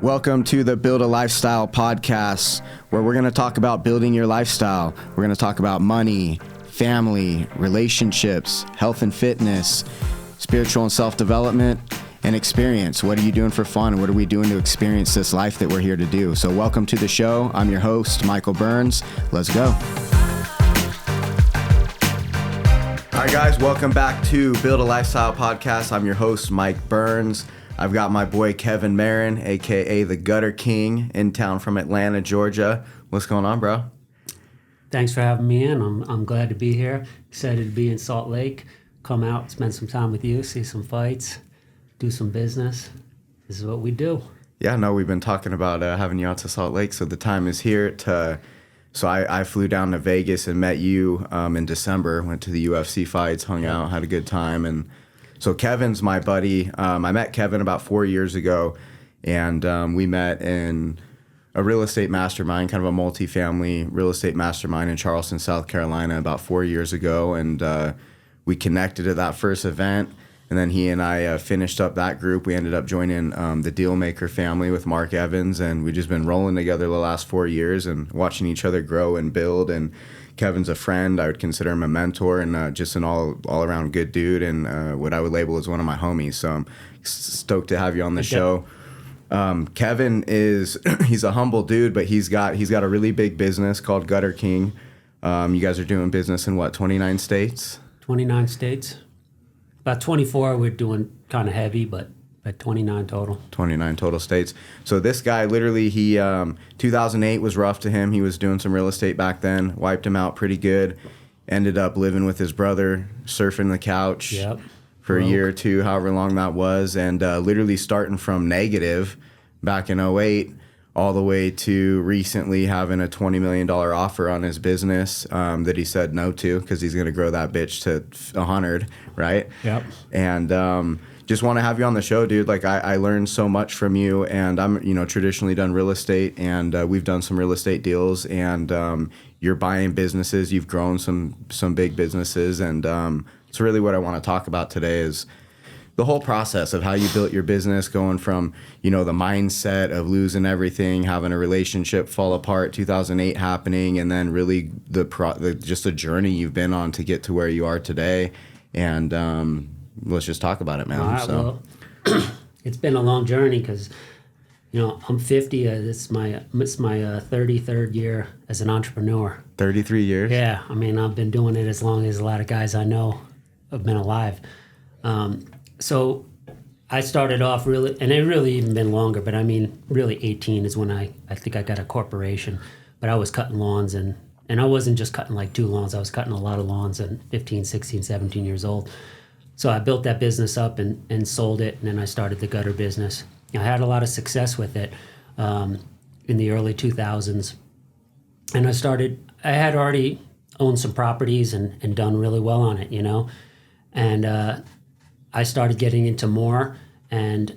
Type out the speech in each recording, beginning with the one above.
Welcome to the Build a Lifestyle podcast, where we're going to talk about building your lifestyle. We're going to talk about money, family, relationships, health and fitness, spiritual and self-development, and experience. What are you doing for fun? What are we doing to experience this life that we're here to do? So welcome to the show. I'm your host, Michael Burns. Let's go. All right, guys, welcome back to Build a Lifestyle podcast. I'm your host, Mike Burns. I've got my boy Kevin Marron, a.k.a. the Gutter King, in town from Atlanta, Georgia. What's going on, bro? Thanks for having me in. I'm glad to be here. Excited to be in Salt Lake. Come out, spend some time with you, see some fights, do some business. This is what we do. Yeah, no, we've been talking about having you out to Salt Lake, so the time is here to... So I flew down to Vegas and met you in December, went to the UFC fights, hung out, had a good time, and... So Kevin's my buddy. I met Kevin about 4 years ago, and we met in a real estate mastermind, kind of a multifamily real estate mastermind in Charleston, South Carolina, about 4 years ago. And we connected at that first event, and then he and I finished up that group. We ended up joining the Dealmaker family with Mark Evans, and we've just been rolling together the last 4 years and watching each other grow and build. And Kevin's a friend. I would consider him a mentor and just an all-around good dude, and what I would label as one of my homies. So I'm stoked to have you on the show. Kevin he's a humble dude, but he's got a really big business called Gutter King. You guys are doing business in what, 29 states? 29 states. About 24 we're doing kind of heavy, but at 29 total. 29 total states. So this guy, literally, 2008 was rough to him. He was doing some real estate back then, wiped him out pretty good. Ended up living with his brother, surfing the couch for a year or two, however long that was. And literally starting from negative back in '08 all the way to recently having a $20 million offer on his business that he said no to because he's going to grow that bitch to 100, right? Yep. And just want to have you on the show, dude. Like I learned so much from you, and I'm, traditionally done real estate, and we've done some real estate deals, and you're buying businesses. You've grown some big businesses, and so really what I want to talk about today is the whole process of how you built your business, going from, the mindset of losing everything, having a relationship fall apart, 2008 happening, and then really just the journey you've been on to get to where you are today. And let's just talk about it, man. All right, well, it's been a long journey because, I'm 50. It's my 33rd year as an entrepreneur. 33 years? Yeah. I mean, I've been doing it as long as a lot of guys I know have been alive. So I started off really, and it really even been longer, but I mean, really 18 is when I think I got a corporation. But I was cutting lawns, and I wasn't just cutting like 2 lawns. I was cutting a lot of lawns at 15, 16, 17 years old. So I built that business up and sold it, and then I started the gutter business. I had a lot of success with it in the early 2000s. And I had already owned some properties and done really well on it, And I started getting into more, and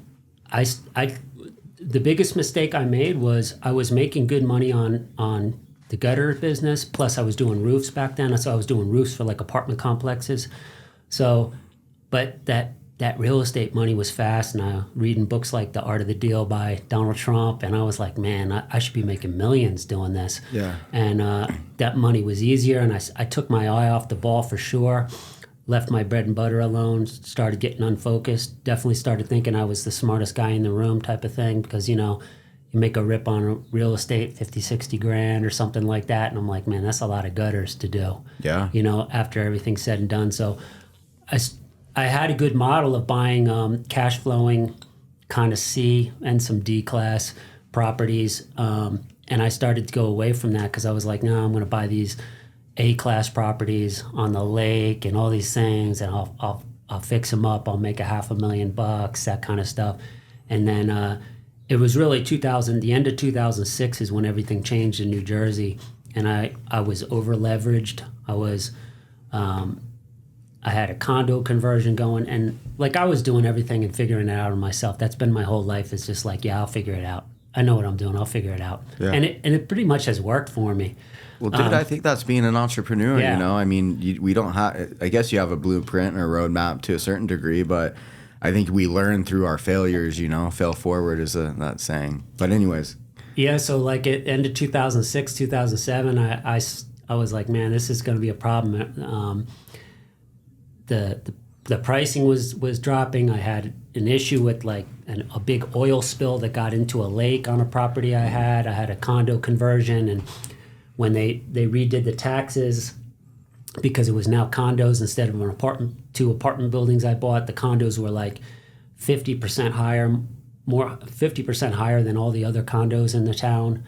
the biggest mistake I made was I was making good money on the gutter business, plus I was doing roofs back then. So I was doing roofs for like apartment complexes. But that real estate money was fast, and I reading books like The Art of the Deal by Donald Trump, and I was like, man, I should be making millions doing this. Yeah. And that money was easier, and I took my eye off the ball for sure, left my bread and butter alone, started getting unfocused, definitely started thinking I was the smartest guy in the room type of thing, because, you make a rip on real estate, 50, 60 grand or something like that, and I'm like, man, that's a lot of gutters to do. Yeah. After everything's said and done. So I had a good model of buying cash flowing kind of C and some D class properties. And I started to go away from that because I was like, no, I'm going to buy these A class properties on the lake and all these things, and I'll fix them up. I'll make $500,000, that kind of stuff. And then it was really the end of 2006 is when everything changed in New Jersey, and I was over leveraged. I had a condo conversion going, and like I was doing everything and figuring it out on myself. That's been my whole life. It's just like, yeah, I'll figure it out. I know what I'm doing. I'll figure it out. Yeah. And it pretty much has worked for me. Well, dude, I think that's being an entrepreneur, I mean, we don't have, I guess you have a blueprint or a roadmap to a certain degree, but I think we learn through our failures, fail forward is that saying. But anyways. Yeah, so like at end of 2006, 2007, I was like, man, this is going to be a problem. The pricing was dropping. I had an issue with like a big oil spill that got into a lake on a property I had. I had a condo conversion, and when they redid the taxes, because it was now condos instead of two apartment buildings I bought, the condos were like 50% higher, 50% higher than all the other condos in the town.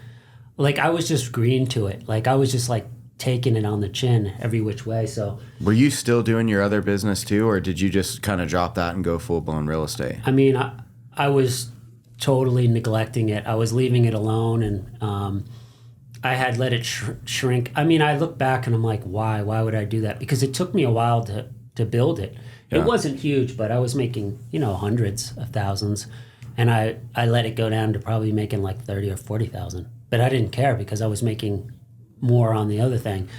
Like I was just green to it. Like I was just like taking it on the chin every which way. So were you still doing your other business too, or did you just kind of drop that and go full blown real estate? I mean, I was totally neglecting it. I was leaving it alone, and I had let it shrink. I mean, I look back and I'm like, why would I do that? Because it took me a while to build it. Yeah. It wasn't huge, but I was making, hundreds of thousands, and I let it go down to probably making like 30 or 40,000. But I didn't care because I was making more on the other thing.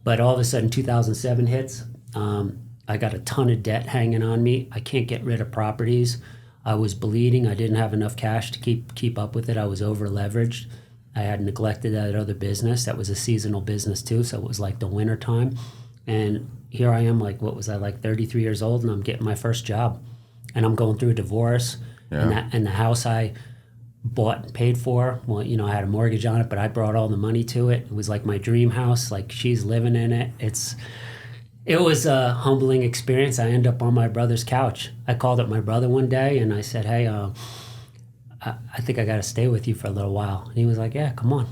But all of a sudden 2007 hits. I got a ton of debt hanging on me. I can't get rid of properties. I was bleeding. I didn't have enough cash to keep up with it. I was over leveraged. I had neglected that other business. That was a seasonal business too, so it was like the winter time. And here I am, like, what was I, like 33 years old, and I'm getting my first job. And I'm going through a divorce, and the house I bought and paid for, well, I had a mortgage on it, but I brought all the money to it. It was like my dream house, like she's living in it. It was a humbling experience. I ended up on my brother's couch. I called up my brother one day, and I said, hey, I think I got to stay with you for a little while. And he was like, yeah, come on.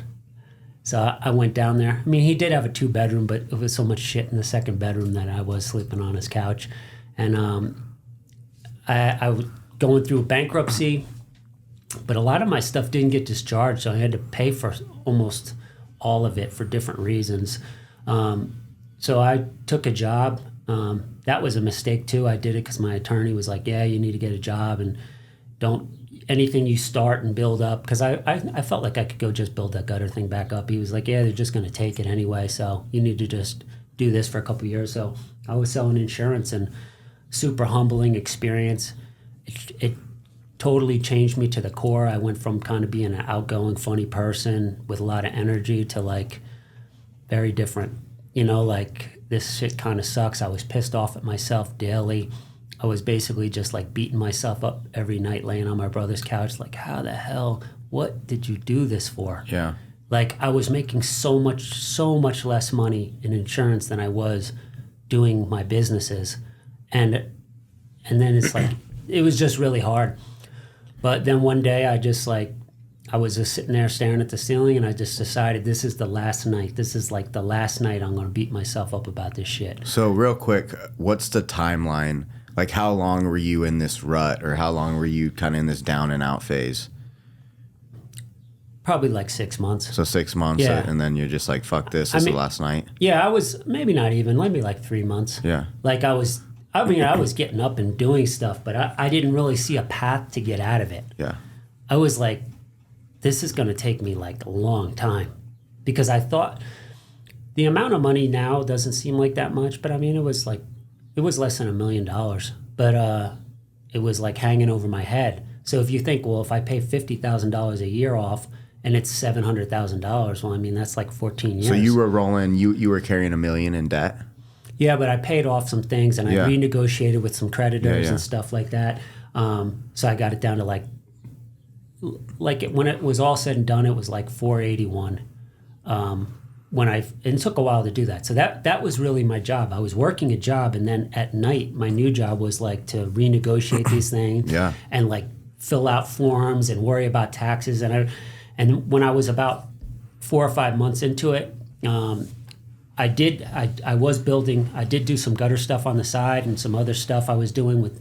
So I went down there. I mean, he did have a 2-bedroom, but it was so much shit in the second bedroom that I was sleeping on his couch. And I was going through bankruptcy, but a lot of my stuff didn't get discharged, so I had to pay for almost all of it for different reasons. So I took a job. That was a mistake too. I did it because my attorney was like, yeah, you need to get a job, and anything you start and build up, because I felt like I could go just build that gutter thing back up. He was like, yeah, they're just going to take it anyway, so you need to just do this for a couple of years. So I was selling insurance, and super humbling experience. It totally changed me to the core. I went from kind of being an outgoing, funny person with a lot of energy to like very different. Like this shit kind of sucks. I was pissed off at myself daily. I was basically just like beating myself up every night laying on my brother's couch, like, how the hell, what did you do this for? Yeah. Like I was making so much less money in insurance than I was doing my businesses. And then it's like, it was just really hard. But then one day I was just sitting there staring at the ceiling, and I just decided this is the last night. This is like the last night I'm going to beat myself up about this shit. So real quick, what's the timeline? Like, how long were you in this rut, or how long were you kind of in this down and out phase? Probably like 6 months. So 6 months, yeah. And then you're just like, fuck this, this is the last night? Yeah, I was, maybe not even, maybe like 3 months. Yeah. Like I was getting up and doing stuff, but I didn't really see a path to get out of it. Yeah. I was like, this is going to take me like a long time, because I thought the amount of money now doesn't seem like that much, but I mean, it was less than $1 million, but it was like hanging over my head. So if you think, well, if I pay $50,000 a year off and it's $700,000, well, I mean, that's like 14 years. So you were rolling, you were carrying $1 million in debt? Yeah, but I paid off some things, and I renegotiated with some creditors and stuff like that. So I got it down to like when it was all said and done, it was like 481. It took a while to do that. So that was really my job. I was working a job, and then at night, my new job was like to renegotiate these things and like fill out forms and worry about taxes. And when I was about 4 or 5 months into it, I did do some gutter stuff on the side and some other stuff I was doing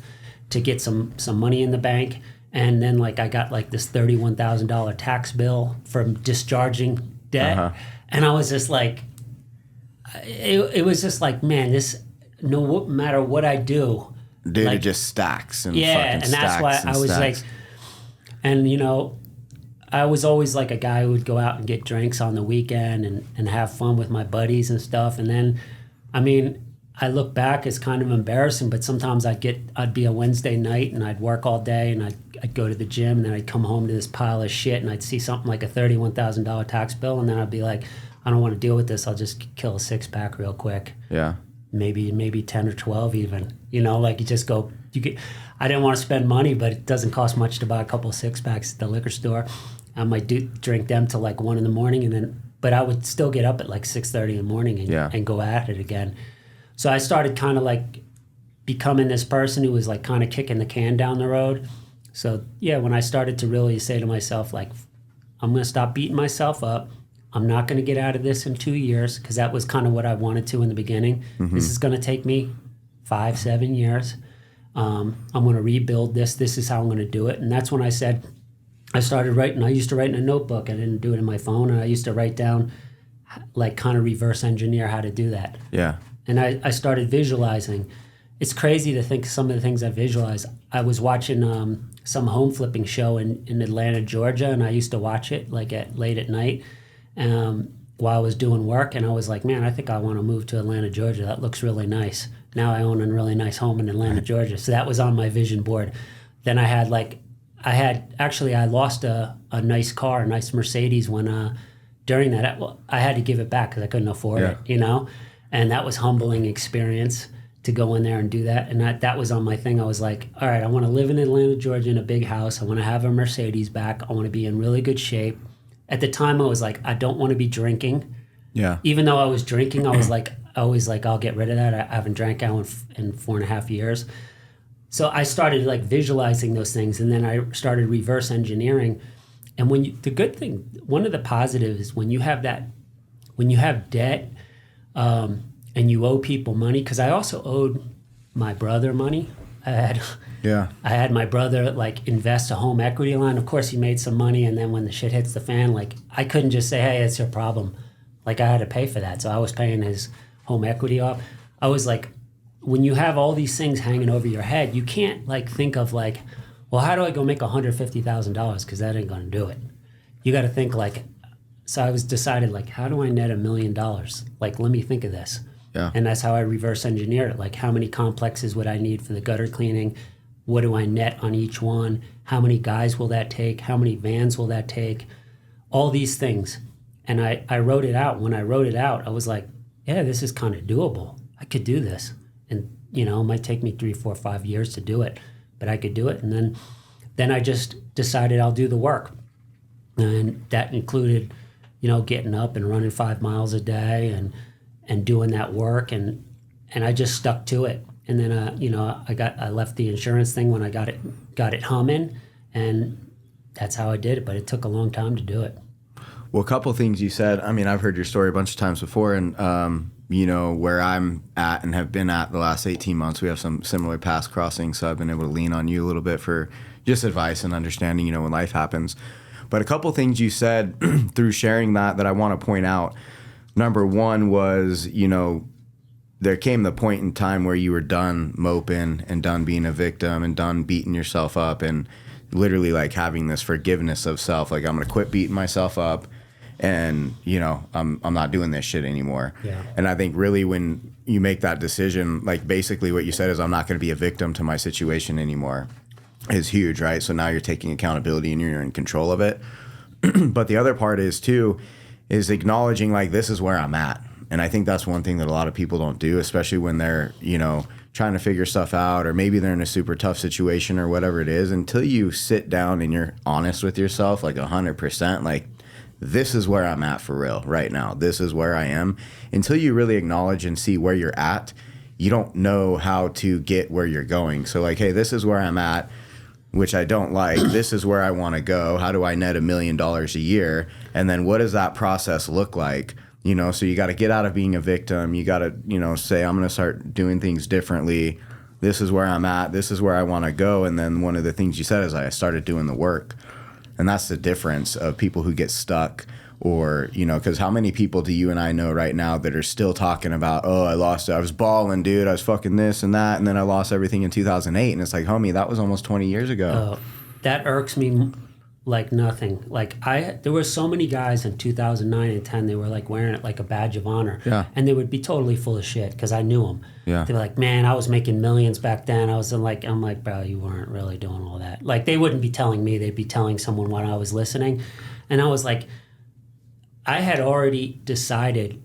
to get some money in the bank. And then like I got like this $31,000 tax bill from discharging debt. Uh-huh. And I was just like, it was just like, man, this, no matter what I do. Dude, like, it just stacks and fucking stacks. Yeah, and that's why I was like, and I was always like a guy who would go out and get drinks on the weekend and have fun with my buddies and stuff. And then, I mean, I look back, it's kind of embarrassing, but sometimes I'd be a Wednesday night and I'd work all day and I'd go to the gym and then I'd come home to this pile of shit and I'd see something like a $31,000 tax bill and then I'd be like, I don't want to deal with this. I'll just kill a 6-pack real quick. Yeah. Maybe 10 or 12 even. Like you just go, I didn't want to spend money, but it doesn't cost much to buy a couple of 6-packs at the liquor store. I might drink them till like 1 a.m. But I would still get up at like 6:30 in the morning and go at it again. So I started kind of like becoming this person who was like kind of kicking the can down the road. So yeah, when I started to really say to myself, like, I'm going to stop beating myself up. I'm not going to get out of this in 2 years, because that was kind of what I wanted to in the beginning. Mm-hmm. This is going to take me 5-7 years. I'm going to rebuild this. This is how I'm going to do it. And that's when I said, I started writing. I used to write in a notebook. I didn't do it in my phone. And I used to write down, like, kind of reverse engineer how to do that. Yeah. And I started visualizing. It's crazy to think some of the things I visualize. I was watching some home flipping show in Atlanta, Georgia, and I used to watch it like late at night while I was doing work. And I was like, man, I think I want to move to Atlanta, Georgia. That looks really nice. Now I own a really nice home in Atlanta, Georgia. So that was on my vision board. Then I lost a nice car, a nice Mercedes when during that. I had to give it back because I couldn't afford it, And that was humbling experience to go in there and do that. And that was on my thing. I was like, all right, I want to live in Atlanta, Georgia in a big house. I want to have a Mercedes back. I want to be in really good shape. At the time, I was like, I don't want to be drinking. Yeah. Even though I was drinking, I was like, I'll get rid of that. I haven't drank out in 4.5 years. So I started like visualizing those things. And then I started reverse engineering. And the good thing, one of the positives is when you have debt, and you owe people money, because I also owed my brother money. I had my brother like invest a home equity line. Of course, he made some money, and then when the shit hits the fan, like I couldn't just say, "Hey, it's your problem." Like I had to pay for that, so I was paying his home equity off. I was like, when you have all these things hanging over your head, you can't like think of like, well, how do I go make $150,000? Because that ain't gonna do it. You got to think like. So I was decided like, how do I net $1 million? Like, let me think of this. Yeah. And that's how I reverse engineered it. Like, how many complexes would I need for the gutter cleaning? What do I net on each one? How many guys will that take? How many vans will that take? All these things. And I wrote it out. When I wrote it out, I was like, yeah, this is kind of doable. I could do this. And, it might take me 3, 4, 5 years to do it, but I could do it. And then I just decided I'll do the work. And that included, getting up and running 5 miles a day and doing that work. And I just stuck to it. And then, I left the insurance thing when I got it humming, and that's how I did it. But it took a long time to do it. Well, a couple of things you said. I mean, I've heard your story a bunch of times before, and where I'm at and have been at the last 18 months, we have some similar paths crossing. So I've been able to lean on you a little bit for just advice and understanding, when life happens. But a couple of things you said through sharing that I want to point out. Number one was, there came the point in time where you were done moping and done being a victim and done beating yourself up and literally like having this forgiveness of self. Like, I'm going to quit beating myself up and, I'm not doing this shit anymore. Yeah. And I think really when you make that decision, like basically what you said is, I'm not going to be a victim to my situation anymore, is huge, right? So now you're taking accountability and you're in control of it. But the other part is acknowledging like, this is where I'm at. And I think that's one thing that a lot of people don't do, especially when they're, trying to figure stuff out, or maybe they're in a super tough situation or whatever it is. Until you sit down and you're honest with yourself, like 100%, like, this is where I'm at for real right now. This is where I am. Until you really acknowledge and see where you're at, you don't know how to get where you're going. So like, hey, this is where I'm at, which I don't like. This is where I want to go. How do I net $1 million a year? And then what does that process look like? So you got to get out of being a victim. You got to, say, I'm going to start doing things differently. This is where I'm at. This is where I want to go. And then one of the things you said is I started doing the work. And that's the difference of people who get stuck, or, because how many people do you and I know right now that are still talking about, oh, I was balling, dude. I was fucking this and that. And then I lost everything in 2008. And it's like, homie, that was almost 20 years ago. That irks me like nothing. Like there were so many guys in 2009 and 10, they were like wearing it like a badge of honor. Yeah. And they would be totally full of shit because I knew them. Yeah. They were like, man, I was making millions back then. I'm like, bro, you weren't really doing all that. Like they wouldn't be telling me, they'd be telling someone when I was listening. And I was like, I had already decided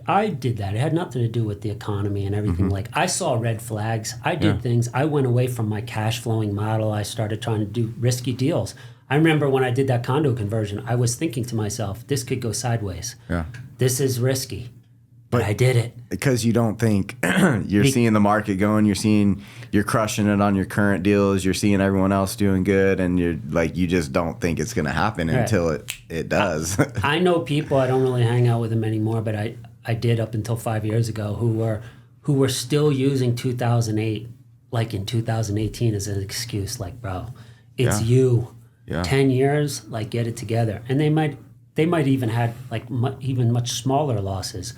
I did that. It had nothing to do with the economy and everything. Like I saw red flags. I did things. I went away from my cash flowing model. I started trying to do risky deals. I remember when I did that condo conversion, I was thinking to myself, this could go sideways. Yeah. This is risky. But I did it. Because you don't think you're seeing the market going, you're crushing it on your current deals, you're seeing everyone else doing good, and you're like, you just don't think it's going to happen until it does. I know people, I don't really hang out with them anymore, but I did up until 5 years ago who were still using 2008 like in 2018 as an excuse. Like, bro, it's you. Yeah. 10 years, like get it together. And they might even had like even much smaller losses.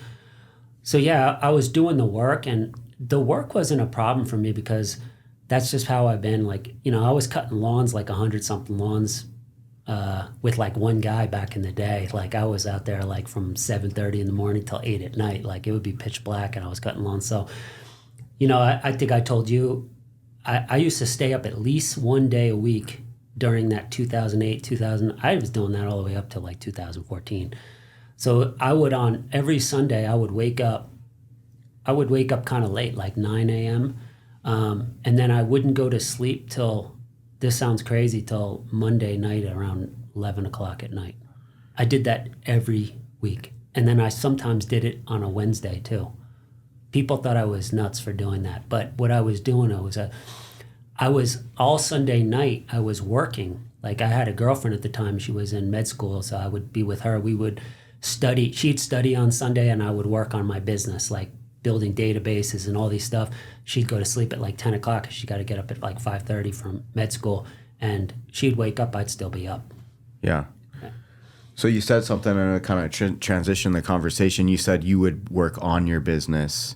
So yeah, I was doing the work, and the work wasn't a problem for me because that's just how I've been. Like, you know, I was cutting lawns, like 100-something lawns with like one guy back in the day. Like I was out there like from 7:30 in the morning till 8 at night. Like it would be pitch black and I was cutting lawns. So, you know, I think I told you, I used to stay up at least one day a week during that 2008, I was doing that all the way up to like 2014. So I would on every Sunday, I would wake up kind of late, like 9 a.m. And then I wouldn't go to sleep till, this sounds crazy, till Monday night around 11 o'clock at night. I did that every week. And then I sometimes did it on a Wednesday too. People thought I was nuts for doing that. But what I was doing, I was all Sunday night, I was working. Like I had a girlfriend at the time, she was in med school, so I would be with her. We would study, she'd study on Sunday and I would work on my business, like building databases and all these stuff. She'd go to sleep at like 10 o'clock. She got to get up at like 5:30 from med school, and she'd wake up, I'd still be up. Yeah. So you said something and it kind of transition the conversation. You said you would work on your business,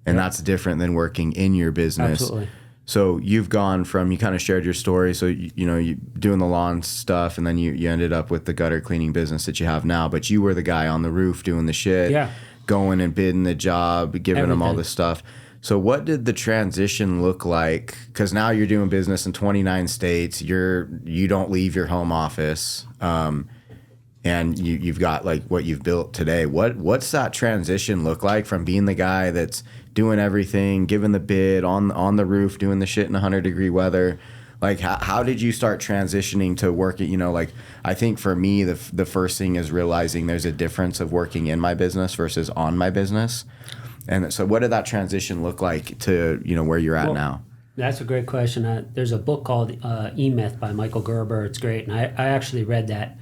and that's different than working in your business. Absolutely. So you've gone from, you kind of shared your story. So, you know, you doing the lawn stuff, and then you ended up with the gutter cleaning business that you have now. But you were the guy on the roof doing the shit, going and bidding the job, giving them all this stuff. So what did the transition look like? Because now you're doing business in 29 states. You don't leave your home office, and you've got like what you've built today. What's that transition look like from being the guy that's doing everything, giving the bid on the roof, doing the shit in 100-degree weather? Like how did you start transitioning to working? You know, like I think for me the first thing is realizing there's a difference of working in my business versus on my business. And so what did that transition look like to, you know, where you're at now? That's a great question. There's a book called E-Myth by Michael Gerber. It's great. And I actually read that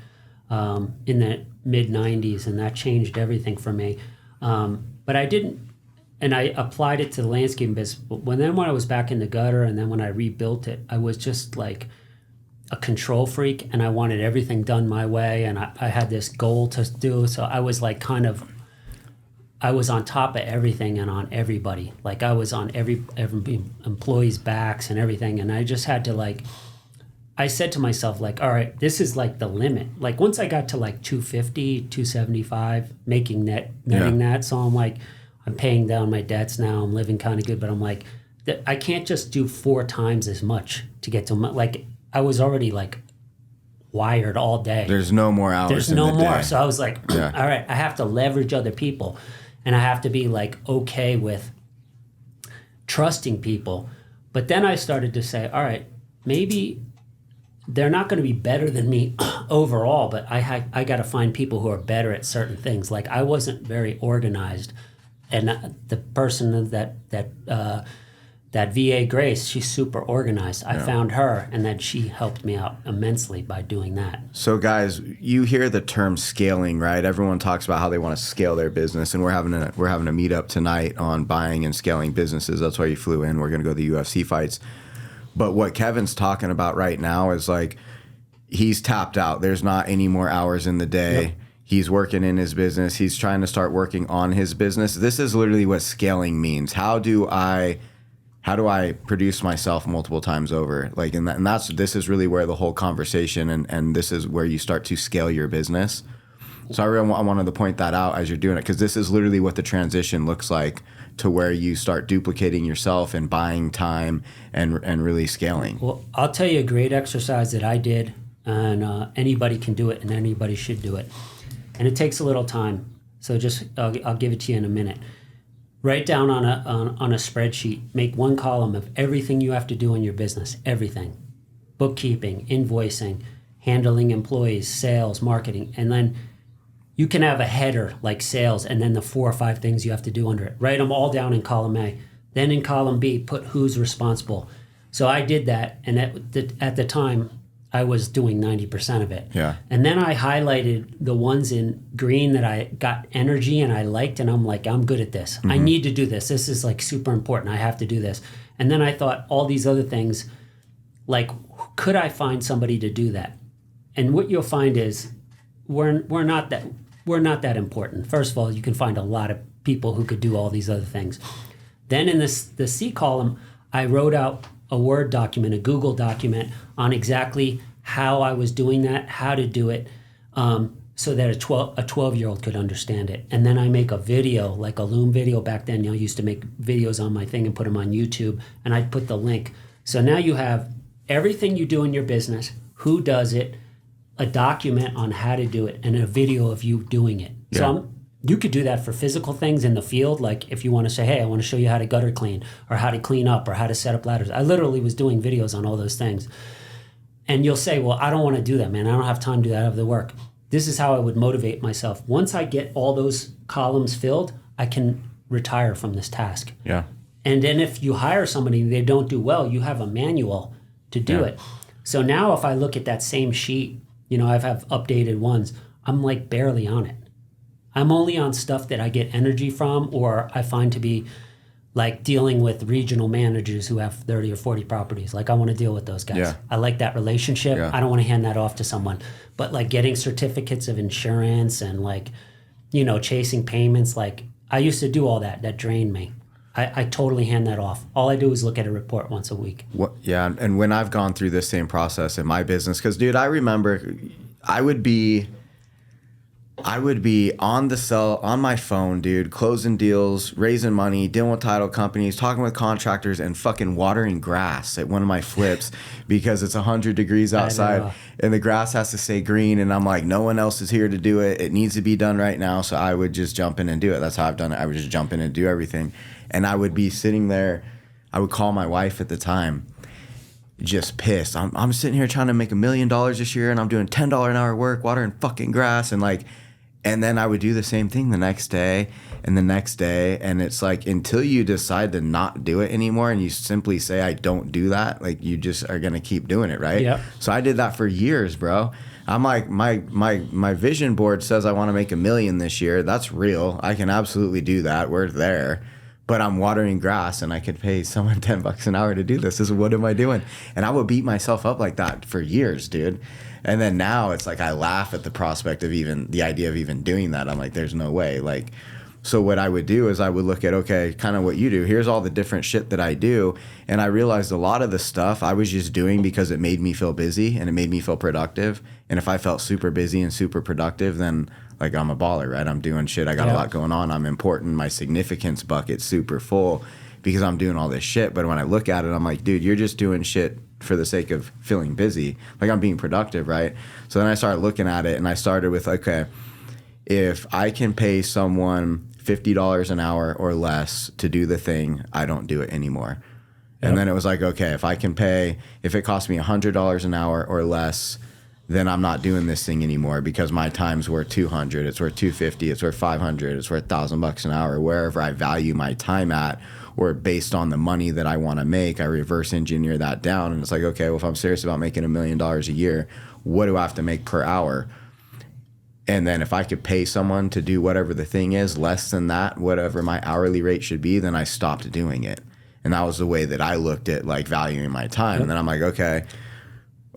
in the mid-90s, and that changed everything for me. But I didn't, and I applied it to the landscaping business. But when I was back in the gutter, and then when I rebuilt it, I was just like a control freak, and I wanted everything done my way, and I had this goal to do. So I was like I was on top of everything and on everybody. Like I was on every employee's backs and everything. And I just had to I said to myself, like, all right, this is like the limit. Like once I got to like 250, 275, netting that. So I'm like, I'm paying down my debts now. I'm living kind of good, but I'm like, I can't just do 4 times as much to get to like, I was already like wired all day. There's no more hours. There's no more. So I was like, all right, I have to leverage other people. And I have to be like okay with trusting people. But then I started to say, all right, maybe they're not going to be better than me overall, but I got to find people who are better at certain things. Like I wasn't very organized, and the person that VA Grace, she's super organized. I found her, and then she helped me out immensely by doing that. So guys, you hear the term scaling, right? Everyone talks about how they want to scale their business, and we're having a meetup tonight on buying and scaling businesses. That's why you flew in. We're going to go to the UFC fights. But what Kevin's talking about right now is like he's tapped out. There's not any more hours in the day. Yep. He's working in his business. He's trying to start working on his business. This is literally what scaling means. How do I how do I produce myself multiple times over? Like, and this is really where the whole conversation and this is where you start to scale your business. So I wanted to point that out as you're doing it, because this is literally what the transition looks like to where you start duplicating yourself and buying time and really scaling. Well, I'll tell you a great exercise that I did, and anybody can do it, and anybody should do it. And it takes a little time. So I'll give it to you in a minute. Write down on a spreadsheet, make one column of everything you have to do in your business, everything. Bookkeeping, invoicing, handling employees, sales, marketing, and then you can have a header like sales and then the 4 or 5 things you have to do under it. Write them all down in column A. Then in column B, put who's responsible. So I did that, and at the time, I was doing 90% of it. Yeah. And then I highlighted the ones in green that I got energy and I liked, and I'm like, I'm good at this. I need to do this. This is like super important. I have to do this. And then I thought all these other things, like, could I find somebody to do that? And what you'll find is we're not that important. First of all, you can find a lot of people who could do all these other things. Then in the C column, I wrote out a Word document, a Google document on exactly how I was doing that, how to do it, so that a 12-year-old could understand it. And then I make a video, like a Loom video. Back then, I used to make videos on my thing and put them on YouTube, and I'd put the link. So now you have everything you do in your business, who does it, a document on how to do it, and a video of you doing it. Yeah. So you could do that for physical things in the field, like if you want to say, hey, I want to show you how to gutter clean, or how to clean up, or how to set up ladders. I literally was doing videos on all those things. And you'll say, well, I don't want to do that, man. I don't have time to do that. I have the work. This is how I would motivate myself. Once I get all those columns filled, I can retire from this task. Yeah. And then if you hire somebody and they don't do well, you have a manual to do it. So now if I look at that same sheet, I have updated ones, I'm like barely on it. I'm only on stuff that I get energy from, or I find to be like dealing with regional managers who have 30 or 40 properties. Like, I want to deal with those guys. Yeah. I like that relationship. Yeah. I don't want to hand that off to someone. But like getting certificates of insurance and like, chasing payments, like I used to do all that. That drained me. I totally hand that off. All I do is look at a report once a week. Yeah, and when I've gone through this same process in my business, because, dude, I remember I would be on my phone, dude, closing deals, raising money, dealing with title companies, talking with contractors, and fucking watering grass at one of my flips because it's 100 degrees outside and the grass has to stay green. And I'm like, no one else is here to do it. It needs to be done right now. So I would just jump in and do it. That's how I've done it. I would just jump in and do everything. And I would be sitting there. I would call my wife at the time, just pissed. I'm sitting here trying to make $1 million this year, and I'm doing $10 an hour work, watering fucking grass, and then I would do the same thing the next day and the next day. And it's like, until you decide to not do it anymore and you simply say, I don't do that, like, you just are gonna keep doing it, right? Yeah. So I did that for years, bro. I'm like, my vision board says I want to make $1 million this year. That's real. I can absolutely do that. We're there. But I'm watering grass, and I could pay someone $10 an hour to do this. What am I doing? And I would beat myself up like that for years, dude. And then now it's like I laugh at the prospect of even the idea of even doing that. I'm like, there's no way. Like, so what I would do is I would look at, okay, kind of what you do. Here's all the different shit that I do. And I realized a lot of the stuff I was just doing because it made me feel busy and it made me feel productive. And if I felt super busy and super productive, then like I'm a baller, right? I'm doing shit. I got a lot going on. I'm important. My significance bucket's super full because I'm doing all this shit. But when I look at it, I'm like, dude, you're just doing shit for the sake of feeling busy. Like, I'm being productive, right? So then I started looking at it, and I started with, okay, if I can pay someone $50 an hour or less to do the thing, I don't do it anymore. Yep. And then it was like, okay, if it costs me $100 an hour or less, then I'm not doing this thing anymore because my time's worth $200, it's worth $250, it's worth $500, it's worth $1,000 an hour. Wherever I value my time at, or based on the money that I want to make, I reverse engineer that down. And it's like, okay, well, if I'm serious about making $1 million a year, what do I have to make per hour? And then if I could pay someone to do whatever the thing is, less than that, whatever my hourly rate should be, then I stopped doing it. And that was the way that I looked at like valuing my time. And then I'm like, okay,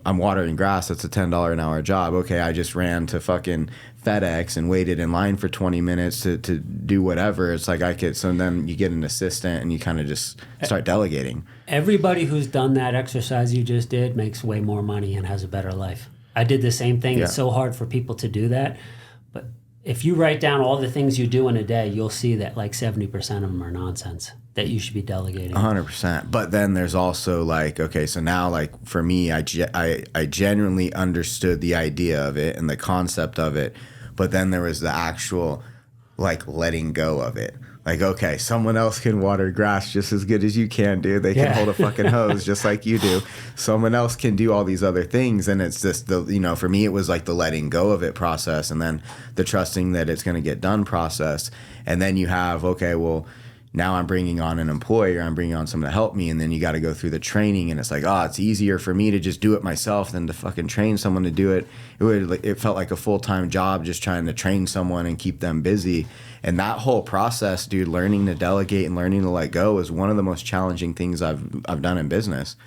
I'm watering grass. That's a $10 an hour job. Okay, I just ran to fucking FedEx and waited in line for 20 minutes to do whatever. It's like I could. So then you get an assistant and you kind of just start delegating. Everybody who's done that exercise you just did makes way more money and has a better life. I did the same thing. Yeah. It's so hard for people to do that. But if you write down all the things you do in a day, you'll see that like 70% of them are nonsense that you should be delegating. 100%. But then there's also like, okay, so now like for me, I genuinely understood the idea of it and the concept of it. But then there was the actual like letting go of it. Like, okay, someone else can water grass just as good as you can do. They can hold a fucking hose just like you do. Someone else can do all these other things. And it's just for me, it was like the letting go of it process, and then the trusting that it's going to get done process. And then you have, okay, well, now I'm bringing on an employer, I'm bringing on someone to help me, and then you got to go through the training, and it's like, it's easier for me to just do it myself than to fucking train someone to do it. It felt like a full-time job just trying to train someone and keep them busy. And that whole process, dude, learning to delegate and learning to let go is one of the most challenging things I've done in business.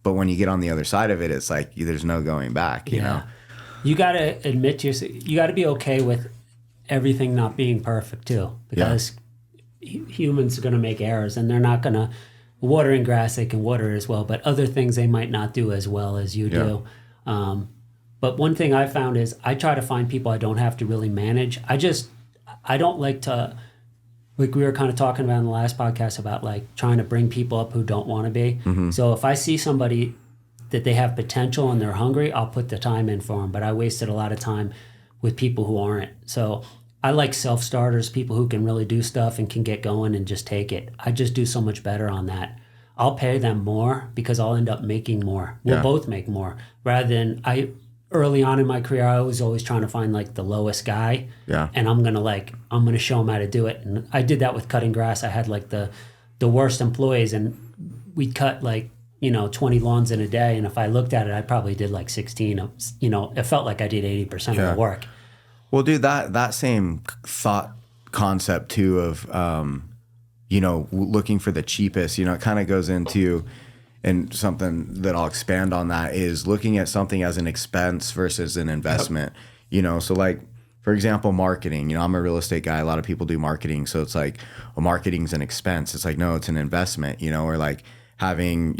But when you get on the other side of it, it's like there's no going back, you know? You got to admit you got to be okay with everything not being perfect too, because humans are going to make errors, and they're not going to watering grass. They can water as well, but other things they might not do as well as you do. But one thing I found is I try to find people I don't have to really manage. I don't like to, like we were kind of talking about in the last podcast about like trying to bring people up who don't want to be. Mm-hmm. So if I see somebody that they have potential and they're hungry, I'll put the time in for them. But I wasted a lot of time with people who aren't. So I like self-starters, people who can really do stuff and can get going and just take it. I just do so much better on that. I'll pay them more because I'll end up making more. We'll both make more. Rather than early on in my career, I was always trying to find like the lowest guy. Yeah. And I'm gonna show him how to do it. And I did that with cutting grass. I had like the worst employees, and we'd cut like 20 lawns in a day. And if I looked at it, I probably did like 16. It felt like I did 80% of the work. Well, dude, that same thought concept too of, looking for the cheapest, it kind of goes into, and something that I'll expand on that is looking at something as an expense versus an investment, so like, for example, marketing, I'm a real estate guy. A lot of people do marketing. So it's like, well, marketing's an expense. It's like, no, it's an investment, or like, having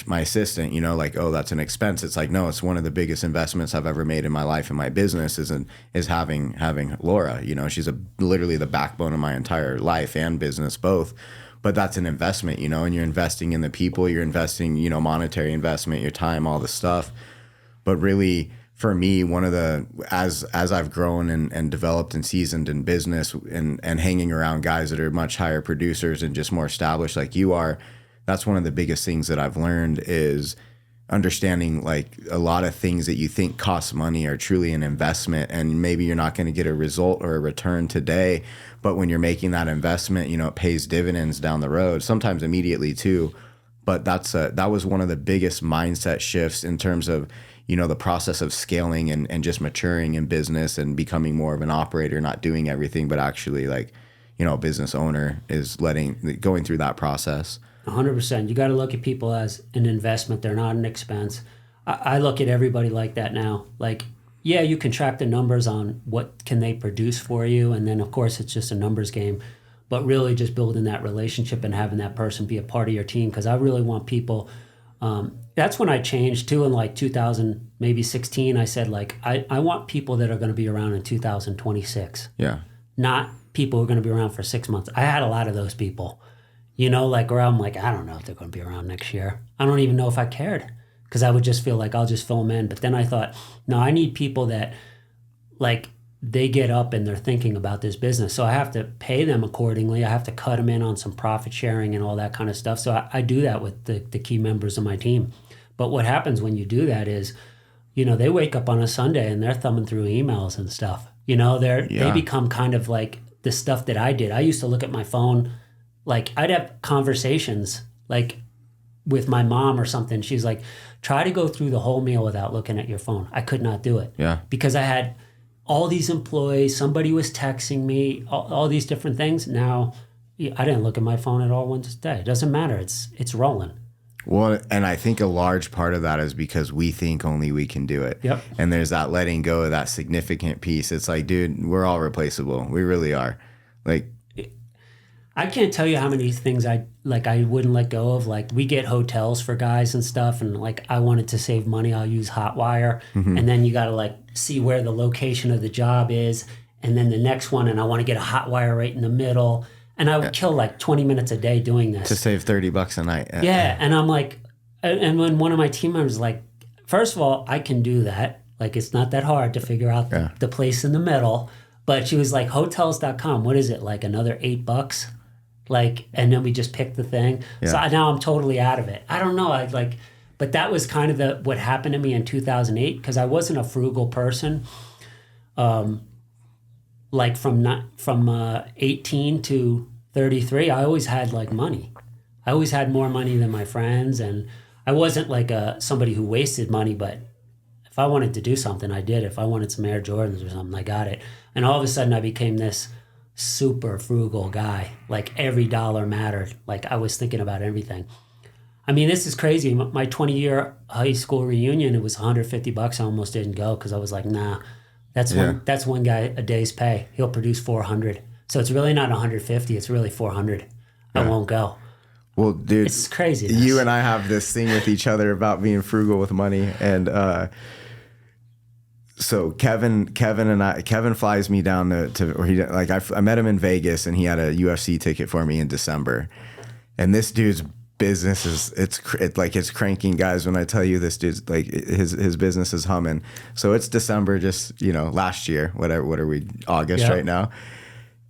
my assistant, like, oh, that's an expense. It's like, no, it's one of the biggest investments I've ever made in my life and my business is having Laura. She's literally the backbone of my entire life and business both. But that's an investment, and you're investing in the people, you're investing, monetary investment, your time, all the stuff. But really, for me, one of the as I've grown and developed and seasoned in business and hanging around guys that are much higher producers and just more established like you are, that's one of the biggest things that I've learned is understanding like a lot of things that you think cost money are truly an investment, and maybe you're not going to get a result or a return today, but when you're making that investment, it pays dividends down the road, sometimes immediately too. But that was one of the biggest mindset shifts in terms of, the process of scaling and just maturing in business and becoming more of an operator, not doing everything, but actually like, a business owner is going through that process. 100%. You got to look at people as an investment. They're not an expense. I look at everybody like that now. Like, yeah, you can track the numbers on what can they produce for you. And then, of course, it's just a numbers game. But really just building that relationship and having that person be a part of your team. Because I really want people. That's when I changed, too, in like 2000, maybe 16. I said, like, I want people that are going to be around in 2026. Yeah. Not people who are going to be around for 6 months. I had a lot of those people. Where I'm like, I don't know if they're going to be around next year. I don't even know if I cared, because I would just feel like I'll just fill them in. But then I thought, no, I need people that, like, they get up and they're thinking about this business. So I have to pay them accordingly. I have to cut them in on some profit sharing and all that kind of stuff. So I do that with the key members of my team. But what happens when you do that is, they wake up on a Sunday and they're thumbing through emails and stuff. They become kind of like the stuff that I did. I used to look at my phone. Like, I'd have conversations, like, with my mom or something. She's like, try to go through the whole meal without looking at your phone. I could not do it. Yeah. Because I had all these employees. Somebody was texting me, all these different things. Now, I didn't look at my phone at all once a day. It doesn't matter. It's rolling. Well, and I think a large part of that is because we think only we can do it. Yep. And there's that letting go of that significant piece. It's like, dude, we're all replaceable. We really are. Like, I can't tell you how many things I wouldn't let go of. Like, we get hotels for guys and stuff, and like, I wanted to save money, I'll use Hotwire. And then you got to like see where the location of the job is, and then the next one, and I want to get a Hotwire right in the middle. And I would kill like 20 minutes a day doing this. To save $30 a night. Yeah. And I'm like, and when one of my team members was like, first of all, I can do that. Like, it's not that hard to figure out the place in the middle. But she was like, hotels.com, what is it? Like another $8? Like, and then we just picked the thing. Yeah. So now I'm totally out of it. I don't know. But that was kind of what happened to me in 2008, because I wasn't a frugal person. Like from 18 to 33, I always had like money. I always had more money than my friends, and I wasn't like somebody who wasted money, but if I wanted to do something, I did. If I wanted some Air Jordans or something, I got it. And all of a sudden I became this super frugal guy. Like, every dollar mattered. Like, I was thinking about everything. I mean, this is crazy. My 20-year high school reunion, it was $150. I almost didn't go because I was like, nah. That's one guy a day's pay. He'll produce 400. So it's really not 150. It's really 400. Yeah. I won't go. Well, dude, it's crazy. You and I have this thing with each other about being frugal with money, and so Kevin flies me down I met him in Vegas, and he had a UFC ticket for me in December, and this dude's business is it's cranking, guys. When I tell you this dude's like his business is humming. So it's December, just last year, what are we, August right now,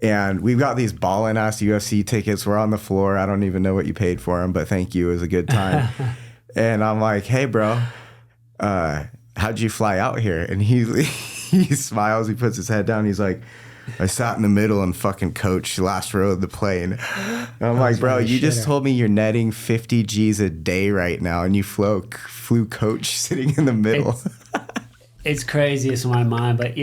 and we've got these ballin' ass UFC tickets. We're on the floor. I don't even know what you paid for them, but thank you, it was a good time. And I'm like, hey bro, how'd you fly out here? And he smiles, he puts his head down, he's like, I sat in the middle and fucking coach last row of the plane. And I'm like, bro, you just told me you're netting 50 G's a day right now, and you flew coach sitting in the middle. It's craziest in my mind, but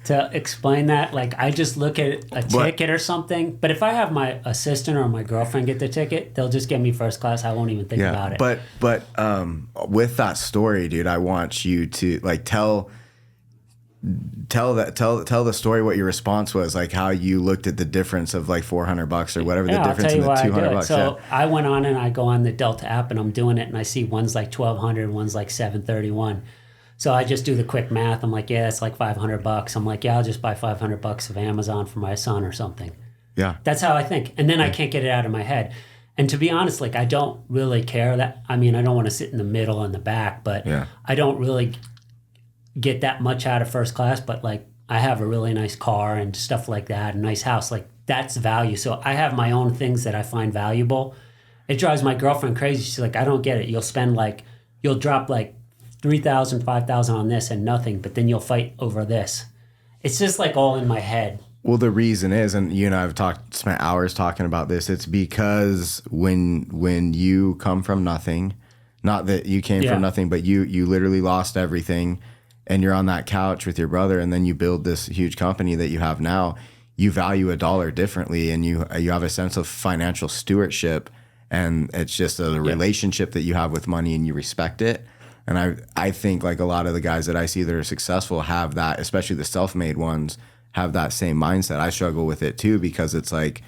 to explain that, like, I just look at a ticket or something. But if I have my assistant or my girlfriend get the ticket, they'll just get me first class. I won't even think about it. But with that story, dude, I want you to like tell the story, what your response was, like how you looked at the difference of like $400 or whatever the difference in the $200. So I went on and I go on the Delta app and I'm doing it, and I see one's like 1,200, one's like 731. So I just do the quick math. I'm like, yeah, it's like $500. I'm like, yeah, I'll just buy $500 of Amazon for my son or something. Yeah, that's how I think, and then I can't get it out of my head. And to be honest, like, I don't really care that. I mean, I don't want to sit in the middle and the back, but I don't really get that much out of first class. But like, I have a really nice car and stuff like that, a nice house. Like, that's value. So I have my own things that I find valuable. It drives my girlfriend crazy. She's like, I don't get it. You'll drop like $3,000, $5,000 on this and nothing, but then you'll fight over this. It's just like all in my head. Well, the reason is, and you and I have spent hours talking about this, it's because when you come from nothing, not that you came from nothing, but you literally lost everything, and you're on that couch with your brother, and then you build this huge company that you have now, you value a dollar differently, and you have a sense of financial stewardship, and it's just a relationship that you have with money, and you respect it. And I think like a lot of the guys that I see that are successful have that, especially the self-made ones, have that same mindset. I struggle with it too, because it's like,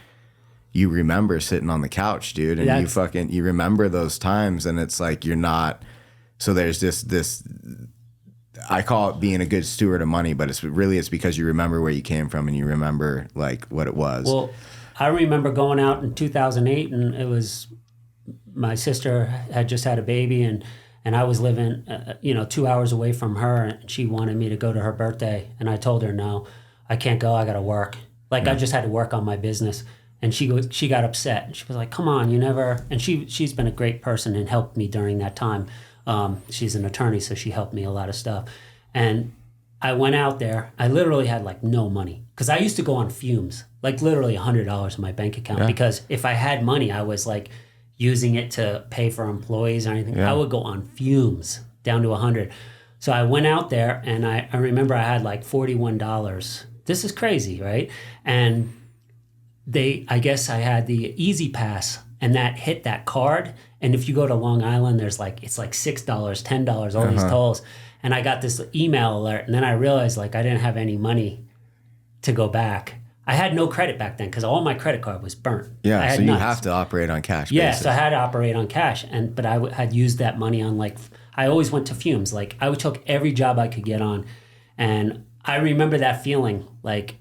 you remember sitting on the couch, dude, and you remember those times, and it's like, you're not, so there's this, I call it being a good steward of money, but it's because you remember where you came from, and you remember like what it was. Well, I remember going out in 2008, and it was, my sister had just had a baby, and I was living, 2 hours away from her, and she wanted me to go to her birthday. And I told her, no, I can't go. I got to work. Like, I just had to work on my business. And she got upset. And she was like, come on, you never. And she's been a great person and helped me during that time. She's an attorney, so she helped me a lot of stuff. And I went out there. I literally had like no money, because I used to go on fumes, like literally $100 in my bank account. Because if I had money, I was like using it to pay for employees or anything. I would go on fumes down to 100. So I went out there, and I remember I had like $41. This is crazy, right? And I guess I had the Easy Pass, and that hit that card, And if you go to Long Island, it's like $6, $10, all these tolls. And I got this email alert, and then I realized like I didn't have any money to go back. I had no credit back then because all my credit card was burnt. Yeah, so you have to operate on cash. Yeah, basis. so I had to operate on cash, but I had used that money on like I always went to fumes. Like I took every job I could get on, and I remember that feeling like,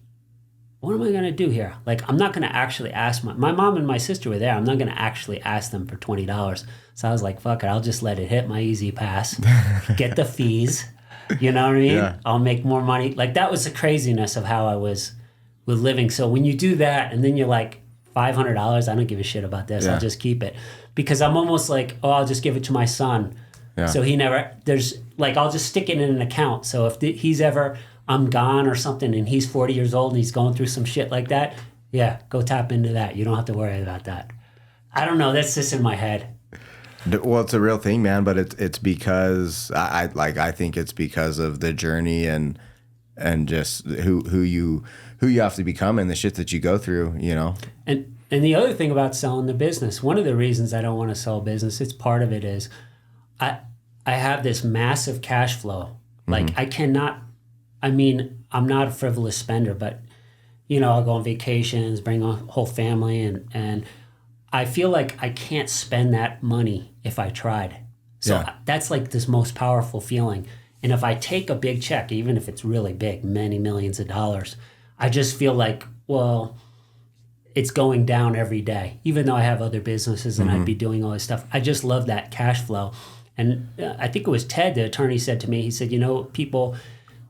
what am I going to do here? Like, I'm not going to actually ask my mom and my sister were there. I'm not going to actually ask them for $20. So I was like, fuck it. I'll just let it hit my easy pass, get the fees. You know what I mean? Yeah. I'll make more money. Like, that was the craziness of how I was with living. So when you do that and then you're like, $500, I don't give a shit about this. I'll just keep it. Because I'm almost like, I'll just give it to my son. Yeah. So I'll just stick it in an account. So if he's ever... I'm gone or something and he's 40 years old and he's going through some shit like that, yeah, go tap into that. You don't have to worry about that. I don't know. That's just in my head. Well, it's a real thing, man, but it's because I think it's because of the journey and just who you have to become and the shit that you go through, you know. And the other thing about selling the business, one of the reasons I don't want to sell business, it's part of it is I have this massive cash flow. Like I'm not a frivolous spender, but, you know, I'll go on vacations, bring a whole family, and I feel like I can't spend that money if I tried. So that's like this most powerful feeling. And if I take a big check, even if it's really big, many millions of dollars, I just feel like, well, it's going down every day, even though I have other businesses and I'd be doing all this stuff. I just love that cash flow. And I think it was Ted, the attorney, said to me, he said, you know, people...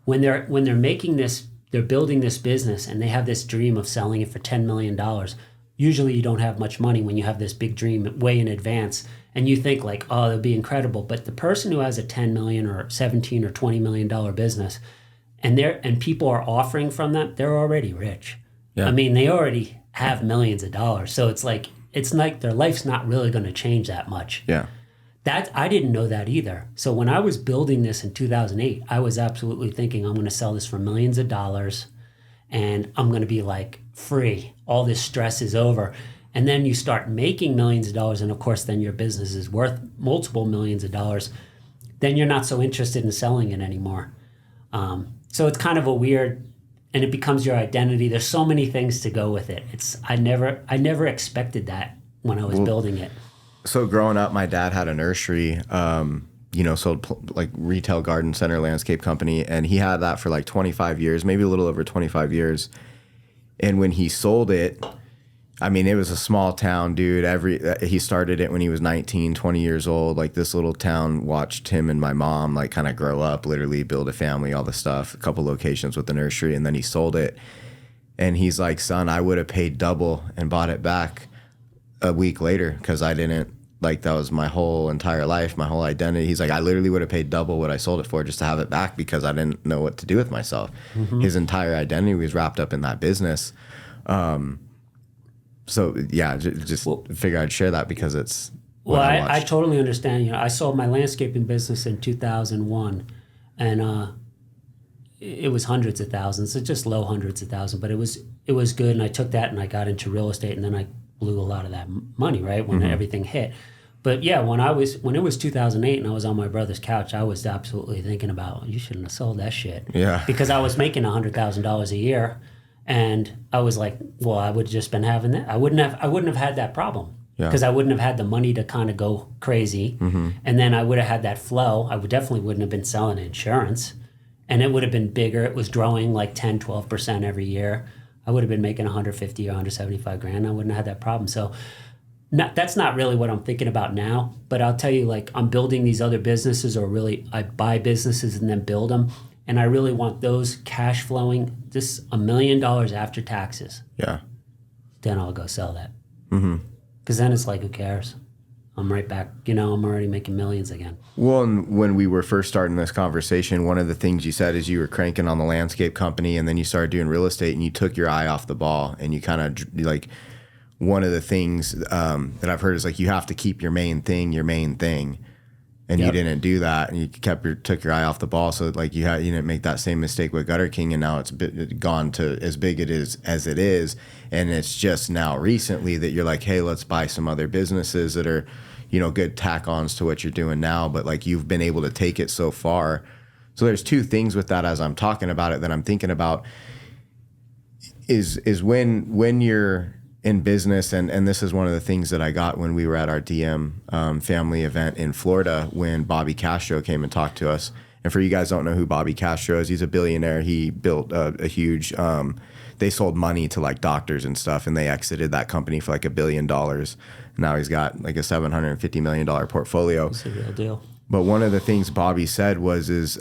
When they're making this, they're building this business and they have this dream of selling it for $10 million. Usually you don't have much money when you have this big dream way in advance. And you think like, oh, it'll be incredible. But the person who has a $10 million or $17 or $20 million business and people are offering from that, they're already rich. Yeah. I mean, they already have millions of dollars. So it's like their life's not really going to change that much. Yeah. I didn't know that either. So when I was building this in 2008, I was absolutely thinking I'm going to sell this for millions of dollars and I'm going to be like free. All this stress is over. And then you start making millions of dollars. And of course, then your business is worth multiple millions of dollars. Then you're not so interested in selling it anymore. So it's kind of a weird, and it becomes your identity. There's so many things to go with it. I never expected that when I was building it. So growing up, my dad had a nursery, sold like retail garden center landscape company. And he had that for like 25 years, maybe a little over 25 years. And when he sold it, I mean, it was a small town, dude. He started it when he was 19, 20 years old. Like this little town watched him and my mom like kind of grow up, literally build a family, all the stuff, a couple locations with the nursery. And then he sold it. And he's like, son, I would have paid double and bought it back a week later because I didn't, like, that was my whole entire life, my whole identity. He's like, I literally would have paid double what I sold it for just to have it back because I didn't know what to do with myself. Mm-hmm. His entire identity was wrapped up in that business. So yeah, just figure I'd share that because it's well, I totally understand. You know, I sold my landscaping business in 2001, and it was hundreds of thousands, so just low hundreds of thousands, but it was good. And I took that and I got into real estate, and then I blew a lot of that money right when everything hit. But yeah, when it was 2008 and I was on my brother's couch, I was absolutely thinking about, you shouldn't have sold that shit. Yeah, because I was making $100,000 a year. And I was like, well, I would have just been having that. I wouldn't have had that problem because I wouldn't have had the money to kind of go crazy. Mm-hmm. And then I would have had that flow. I definitely wouldn't have been selling insurance, and it would have been bigger. It was growing like 10, 12% every year. I would have been making 150 or 175 grand. I wouldn't have had that problem. So that's not really what I'm thinking about now. But I'll tell you, like, I'm building these other businesses, or really I buy businesses and then build them. And I really want those cash flowing, just $1 million after taxes. Yeah. Then I'll go sell that. Because then it's like, who cares? I'm right back. You know, I'm already making millions again. Well, and when we were first starting this conversation, one of the things you said is you were cranking on the landscape company, and then you started doing real estate, and you took your eye off the ball. And you kind of, like, one of the things that I've heard is, like, you have to keep your main thing. And you didn't do that, and you took your eye off the ball. So like you didn't make that same mistake with Gutter King, and now it's gone to as big as it is. And it's just now recently that you're like, hey, let's buy some other businesses that are, good tack-ons to what you're doing now, but like you've been able to take it so far. So there's two things with that as I'm talking about it that I'm thinking about is when you're in business, and this is one of the things that I got when we were at our DM family event in Florida when Bobby Castro came and talked to us. And for you guys don't know who Bobby Castro is, he's a billionaire. He built a huge, they sold money to like doctors and stuff, and they exited that company for like $1 billion. Now he's got like a $750 million portfolio. It's a real deal. But one of the things Bobby said is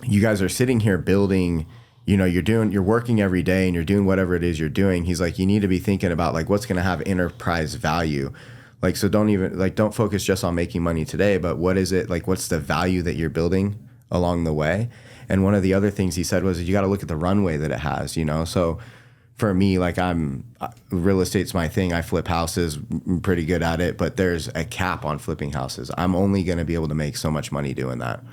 you guys are sitting here building, you're working every day and you're doing whatever it is you're doing. He's like, you need to be thinking about like what's going to have enterprise value. Like, so don't focus just on making money today, but what is it, like, what's the value that you're building along the way? And one of the other things he said was you got to look at the runway that it has, So for me, like real estate's my thing. I flip houses, I'm pretty good at it, but there's a cap on flipping houses. I'm only going to be able to make so much money doing that.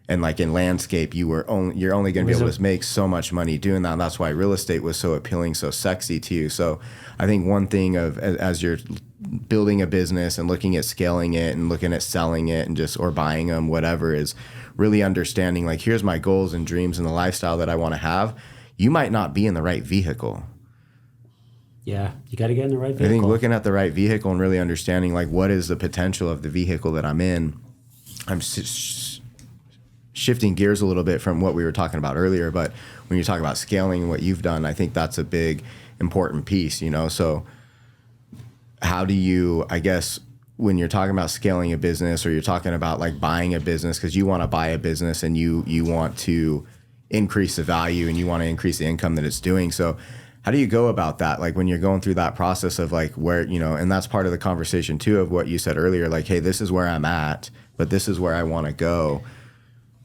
And like in landscape, you're only going to be able to make so much money doing that. And that's why real estate was so appealing, so sexy to you. So I think one thing as you're building a business and looking at scaling it and looking at selling it and or buying them, whatever, is really understanding like, here's my goals and dreams and the lifestyle that I want to have. You might not be in the right vehicle. Yeah, you got to get in the right vehicle. I think looking at the right vehicle and really understanding like what is the potential of the vehicle that I'm in. I'm shifting gears a little bit from what we were talking about earlier, but when you're talking about scaling and what you've done, I think that's a big, important piece, So how do you, I guess, when you're talking about scaling a business or you're talking about like buying a business, because you want to buy a business and you want to increase the value and you want to increase the income that it's doing. So how do you go about that? Like when you're going through that process of like where, and that's part of the conversation too of what you said earlier, like, hey, this is where I'm at, but this is where I want to go.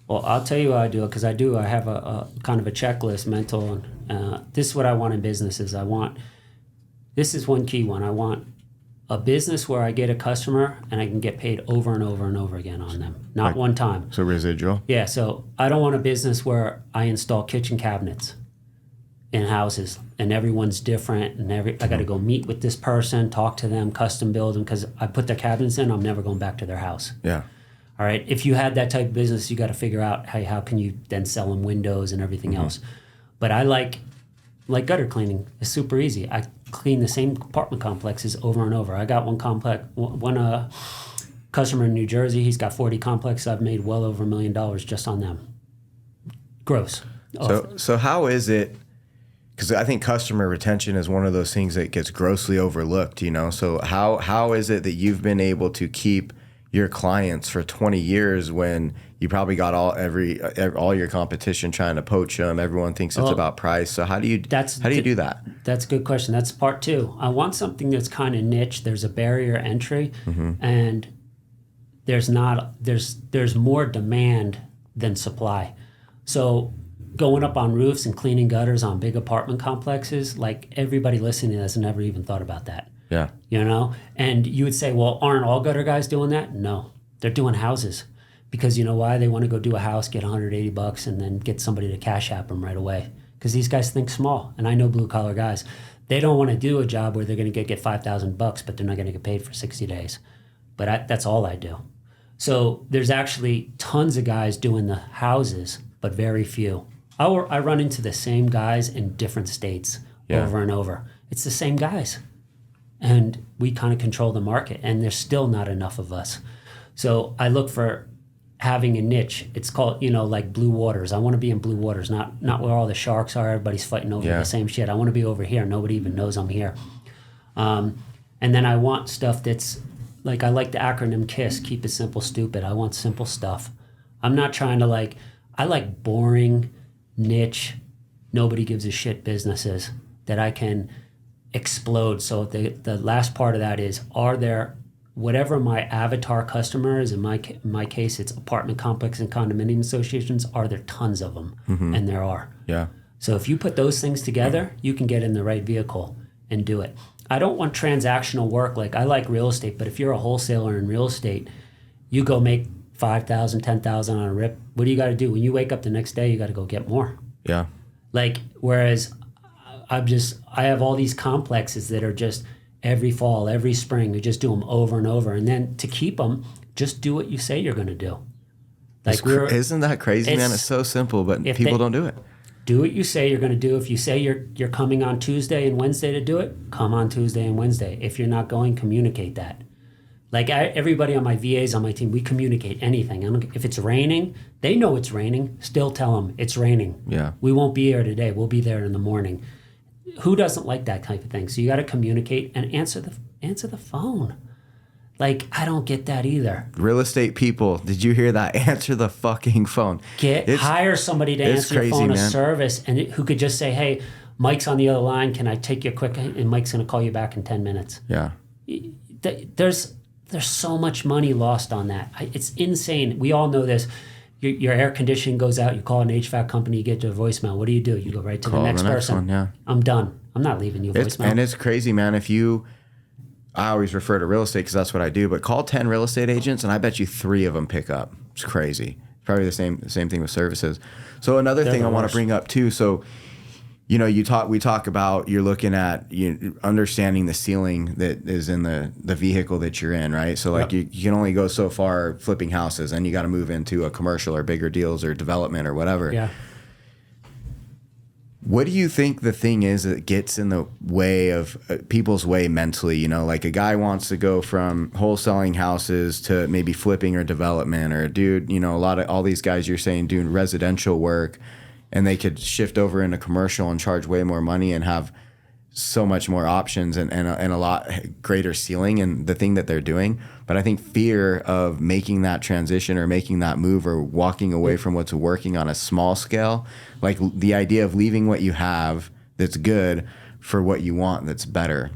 Well, I'll tell you how I do it, because I have a kind of a checklist mental. This is what I want in businesses. This is one key one. I want a business where I get a customer and I can get paid over and over and over again on them, not like, one time. So residual? Yeah, so I don't want a business where I install kitchen cabinets in houses and everyone's different and I got to go meet with this person, talk to them, custom build them, because I put their cabinets in, I'm never going back to their house. Yeah. All right. If you had that type of business, you got to figure out how can you then sell them windows and everything else. But I like gutter cleaning. It's super easy. I clean the same apartment complexes over and over. I got one customer in New Jersey. He's got 40 complexes. I've made well over $1 million just on them. Gross. So how is it? Because I think customer retention is one of those things that gets grossly overlooked. So how is it that you've been able to keep your clients for 20 years when you probably got all your competition trying to poach them? Everyone thinks it's about price. So how do you do that? That's a good question. That's part two. I want something that's kind of niche. There's a barrier entry, and there's more demand than supply. So going up on roofs and cleaning gutters on big apartment complexes, like everybody listening has never even thought about that. Yeah. And you would say, well, aren't all gutter guys doing that? No, they're doing houses, because you know why? They want to go do a house, get $180 and then get somebody to cash app them right away. Because these guys think small. And I know blue collar guys, they don't want to do a job where they're going to get $5,000, but they're not going to get paid for 60 days. But that's all I do. So there's actually tons of guys doing the houses, but very few. I run into the same guys in different states over and over. It's the same guys. And we kind of control the market, and there's still not enough of us. So I look for having a niche. It's called, like blue waters. I want to be in blue waters, not where all the sharks are. Everybody's fighting over the same shit. I want to be over here. Nobody even knows I'm here. And then I want stuff that's like, I like the acronym KISS, keep it simple, stupid. I want simple stuff. I'm not trying to I like boring, niche, nobody gives a shit businesses that I can explode. So the last part of that is, are there, whatever my avatar customer is, in my case it's apartment complex and condominium associations, are there tons of them? And there are. Yeah. So if you put those things together, you can get in the right vehicle and do it. I don't want transactional work. Like, I like real estate, but if you're a wholesaler in real estate, you go make $5,000, $10,000 on a rip. What do you got to do? When you wake up the next day, you got to go get more. Yeah. Like, whereas I have all these complexes that are just every fall, every spring. We just do them over and over. And then to keep them, just do what you say you're going to do. Like isn't that crazy, man? It's so simple, but people don't do it. Do what you say you're going to do. If you say you're coming on Tuesday and Wednesday to do it, come on Tuesday and Wednesday. If you're not going, communicate that. Like everybody on my VAs on my team, we communicate anything. If it's raining, they know it's raining. Still tell them it's raining. Yeah. We won't be here today. We'll be there in the morning. Who doesn't like that type of thing? So you got to communicate and answer the phone. Like, I don't get that either. Real estate people, did you hear that? Answer the fucking phone. Hire somebody to answer your phone, a service, and who could just say, hey, Mike's on the other line. Can I take you quick? And Mike's going to call you back in 10 minutes. Yeah. There's so much money lost on that. It's insane. We all know this. Your air conditioning goes out. You call an HVAC company. You get to a voicemail. What do? You go right to the next person. One, yeah. I'm done. I'm not leaving you a voicemail. And it's crazy, man. I always refer to real estate because that's what I do. But call 10 real estate agents, and I bet you 3 of them pick up. It's crazy. Probably the same thing with services. So another thing I want to bring up too. So, we talk about you're looking at understanding the ceiling that is in the vehicle that you're in, right? So like you can only go so far flipping houses, and you got to move into a commercial or bigger deals or development or whatever. Yeah. What do you think the thing is that gets in the way of people's way mentally? Like a guy wants to go from wholesaling houses to maybe flipping or development, or a dude, all these guys you're saying doing residential work, and they could shift over into commercial and charge way more money and have so much more options and a lot greater ceiling in the thing that they're doing. But I think fear of making that transition or making that move or walking away from what's working on a small scale, like the idea of leaving what you have that's good for what you want that's better.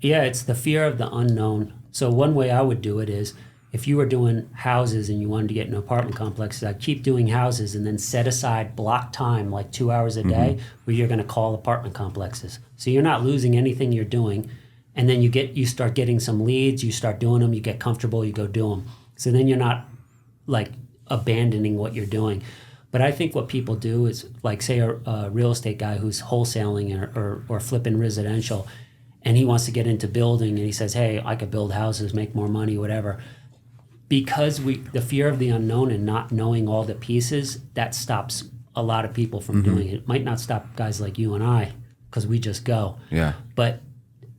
Yeah, it's the fear of the unknown. So one way I would do it is, if you were doing houses and you wanted to get an apartment complex, I'd keep doing houses and then set aside block time, like 2 hours a day, where you're going to call apartment complexes. So you're not losing anything you're doing. And then you start getting some leads, you start doing them, you get comfortable, you go do them. So then you're not like abandoning what you're doing. But I think what people do is, like, say a real estate guy who's wholesaling or flipping residential, and he wants to get into building, and he says, hey, I could build houses, make more money, whatever. Because the fear of the unknown and not knowing all the pieces, that stops a lot of people from doing it. It might not stop guys like you and I, because we just go. Yeah. But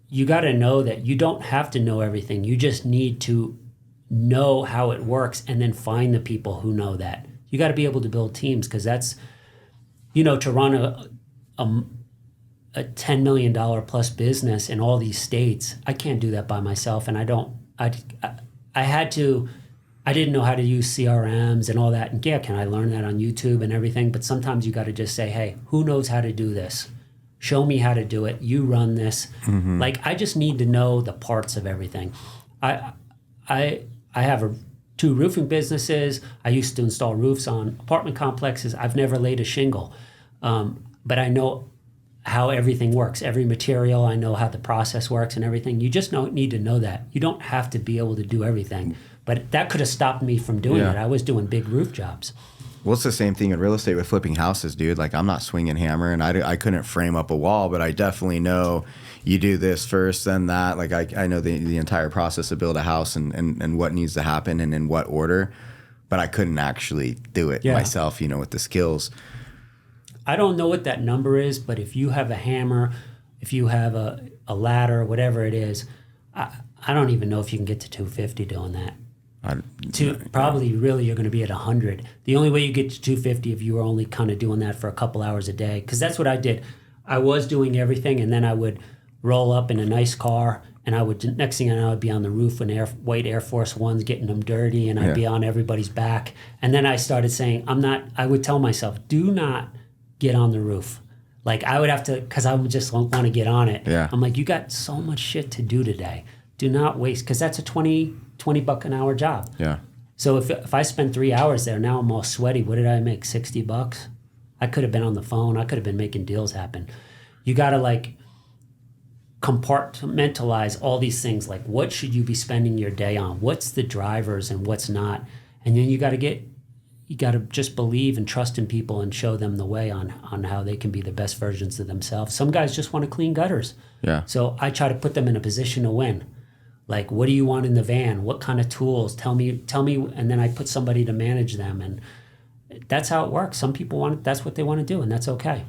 you got to know that you don't have to know everything. You just need to know how it works and then find the people who know that. You got to be able to build teams, because that's, to run a $10 million plus business in all these states, I can't do that by myself. And I didn't know how to use CRMs and all that. And yeah, can I learn that on YouTube and everything? But sometimes you got to just say, hey, who knows how to do this? Show me how to do it. You run this. Like, I just need to know the parts of everything. I have 2 roofing businesses. I used to install roofs on apartment complexes. I've never laid a shingle. But I know how everything works, every material. I know how the process works and everything. You just need to know that. You don't have to be able to do everything. But that could have stopped me from doing it. I was doing big roof jobs. Well, it's the same thing in real estate with flipping houses, dude. Like, I'm not swinging hammer, and I couldn't frame up a wall, but I definitely know you do this first, then that. Like, I know the entire process to build a house and what needs to happen and in what order, but I couldn't actually do it myself, with the skills. I don't know what that number is, but if you have a hammer, if you have a ladder, whatever it is, I don't even know if you can get to 250 doing that. Probably really you're going to be at 100. The only way you get to 250 if you were only kind of doing that for a couple hours a day, because that's what I did. I was doing everything, and then I would roll up in a nice car, and next thing I know, I'd be on the roof in white Air Force Ones, getting them dirty, and I'd be on everybody's back. And then I started saying, I would tell myself, do not get on the roof. Like, I would have to, because I would just want to get on it. Yeah. I'm like, you got so much shit to do today. Do not waste, because that's a $20 an hour job. Yeah. So if I spend 3 hours there, now I'm all sweaty. What did I make? $60? I could have been on the phone. I could have been making deals happen. You got to, like, compartmentalize all these things. Like, what should you be spending your day on? What's the drivers and what's not? And then you got to get you got to just believe and trust in people and show them the way on how they can be the best versions of themselves. Some guys just want to clean gutters. Yeah. So I try to put them in a position to win. Like, what do you want in the van? What kind of tools? Tell me, and then I put somebody to manage them, and that's how it works. Some people that's what they want to do, and that's okay.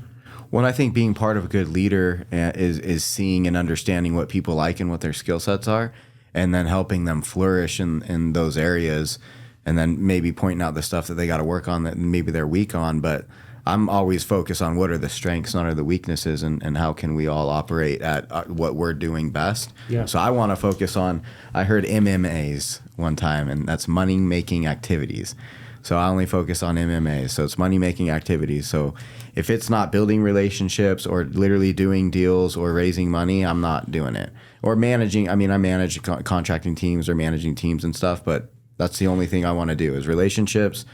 Well, I think being part of a good leader is seeing and understanding what people like and what their skill sets are, and then helping them flourish in those areas, and then maybe pointing out the stuff that they got to work on that maybe they're weak on. But I'm always focused on what are the strengths, not are the weaknesses, and how can we all operate at what we're doing best. Yeah. So I want to focus on, I heard MMAs one time, and that's money-making activities. So I only focus on MMAs. So it's money-making activities. So if it's not building relationships or literally doing deals or raising money, I'm not doing it. Or managing, I manage contracting teams or managing teams and stuff, but that's the only thing I want to do is relationships,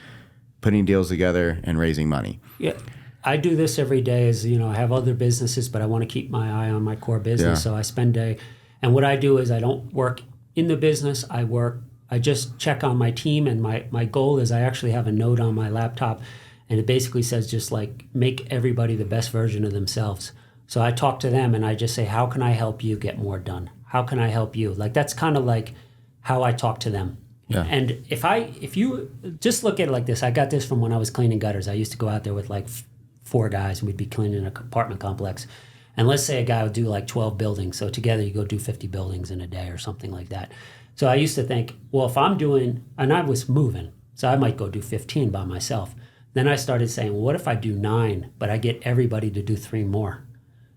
putting deals together, and raising money. Yeah, I do this every day. I have other businesses, but I want to keep my eye on my core business. Yeah. So I spend day, and what I do is I don't work in the business. I just check on my team, and my goal is I actually have a note on my laptop, and it basically says just like make everybody the best version of themselves. So I talk to them and I just say, how can I help you get more done? How can I help you? Like that's kind of like how I talk to them. Yeah. And if you just look at it like this, I got this from when I was cleaning gutters. I used to go out there with like 4 guys, and we'd be cleaning an apartment complex. And let's say a guy would do like 12 buildings. So together you go do 50 buildings in a day or something like that. So I used to think, well, if I'm doing, and I was moving, so I might go do 15 by myself. Then I started saying, well, what if I do 9, but I get everybody to do 3 more?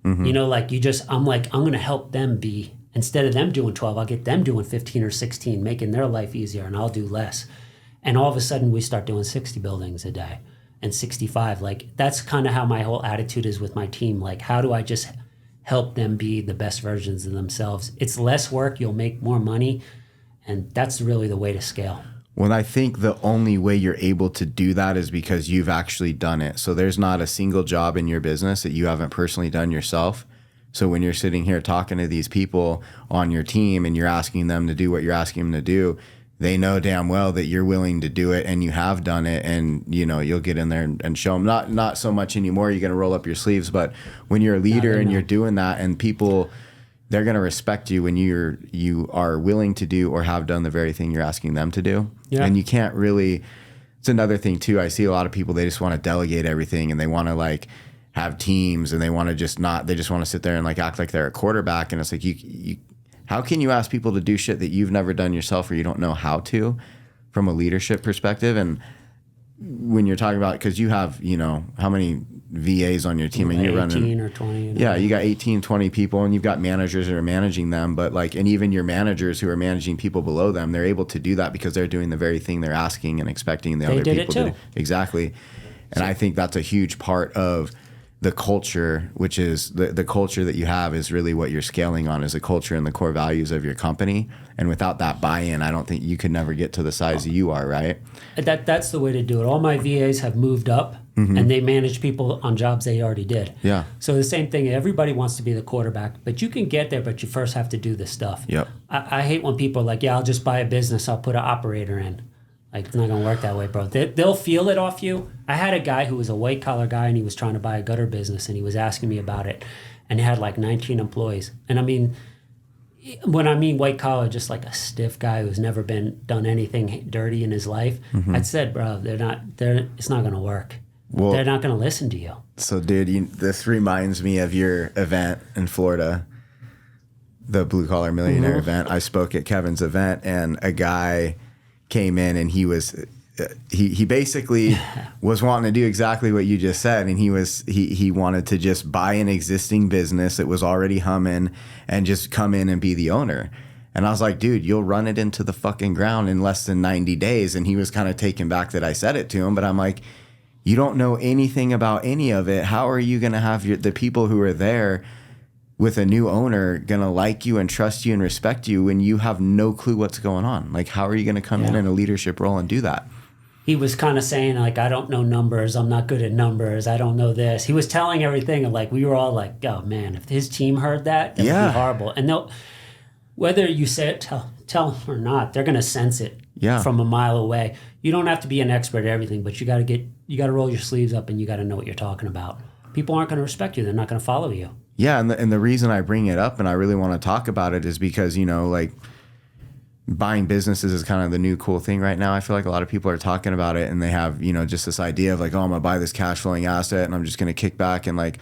Mm-hmm. I'm going to help them be, instead of them doing 12, I'll get them doing 15 or 16, making their life easier, and I'll do less. And all of a sudden we start doing 60 buildings a day and 65. Like that's kind of how my whole attitude is with my team. Like, how do I just help them be the best versions of themselves? It's less work, you'll make more money, and that's really the way to scale. Well, I think the only way you're able to do that is because you've actually done it. So there's not a single job in your business that you haven't personally done yourself. So when you're sitting here talking to these people on your team and you're asking them to do what you're asking them to do, they know damn well that you're willing to do it and you have done it, and you'll get in there and show them. Not so much anymore, you're going to roll up your sleeves, but when you're a leader and you're doing that, and people, they're going to respect you when you are willing to do or have done the very thing you're asking them to do. Yeah. And you can't really, it's another thing too. I see a lot of people, they just want to delegate everything, and they want to like have teams, and they want to they just want to sit there and like act like they're a quarterback. And it's like, you how can you ask people to do shit that you've never done yourself or you don't know how to from a leadership perspective? And when you're talking about, because you have, how many VAs on your team, and you're running 18 or 20. Yeah, you got 18, 20 people, and you've got managers that are managing them. But like, and even your managers who are managing people below them, they're able to do that because they're doing the very thing they're asking and expecting the other people to do. Exactly. And I think that's a huge part of the culture, which is the culture that you have is really what you're scaling on, is the culture and the core values of your company. And without that buy-in, I don't think you could never get to the size you are, right? That's the way to do it. All my VAs have moved up, and they manage people on jobs they already did. Yeah. So the same thing, everybody wants to be the quarterback, but you can get there, but you first have to do the stuff. Yep. I hate when people are like, yeah, I'll just buy a business, I'll put an operator in. Like, it's not going to work that way, bro. They'll feel it off you. I had a guy who was a white-collar guy, and he was trying to buy a gutter business, and he was asking me about it, and he had like 19 employees. And I mean, when I mean white-collar, just like a stiff guy who's never done anything dirty in his life, I said, bro, it's not going to work. Well, they're not going to listen to you. So, dude, this reminds me of your event in Florida, the Blue Collar Millionaire event. I spoke at Kevin's event, and a guy came in, and he basically was wanting to do exactly what you just said, and he wanted to just buy an existing business that was already humming and just come in and be the owner. And I was like, dude, you'll run it into the fucking ground in less than 90 days. And he was kind of taken back that I said it to him, but I'm like, you don't know anything about any of it. How are you going to have the people who are there with a new owner going to like you and trust you and respect you when you have no clue what's going on? Like, how are you going to come in a leadership role and do that? He was kind of saying, like, I don't know numbers. I'm not good at numbers. I don't know this. He was telling everything. And, like, we were all like, oh, man, if his team heard that would be horrible. And whether you say it, tell them or not, they're going to sense it from a mile away. you don't have to be an expert at everything, but you got to roll your sleeves up and you got to know what you're talking about. People aren't going to respect you. They're not going to follow you. Yeah, and the reason I bring it up and I really want to talk about it is because, like, buying businesses is kind of the new cool thing right now. I feel like a lot of people are talking about it and they have, just this idea of like, oh, I'm going to buy this cash flowing asset and I'm just going to kick back and like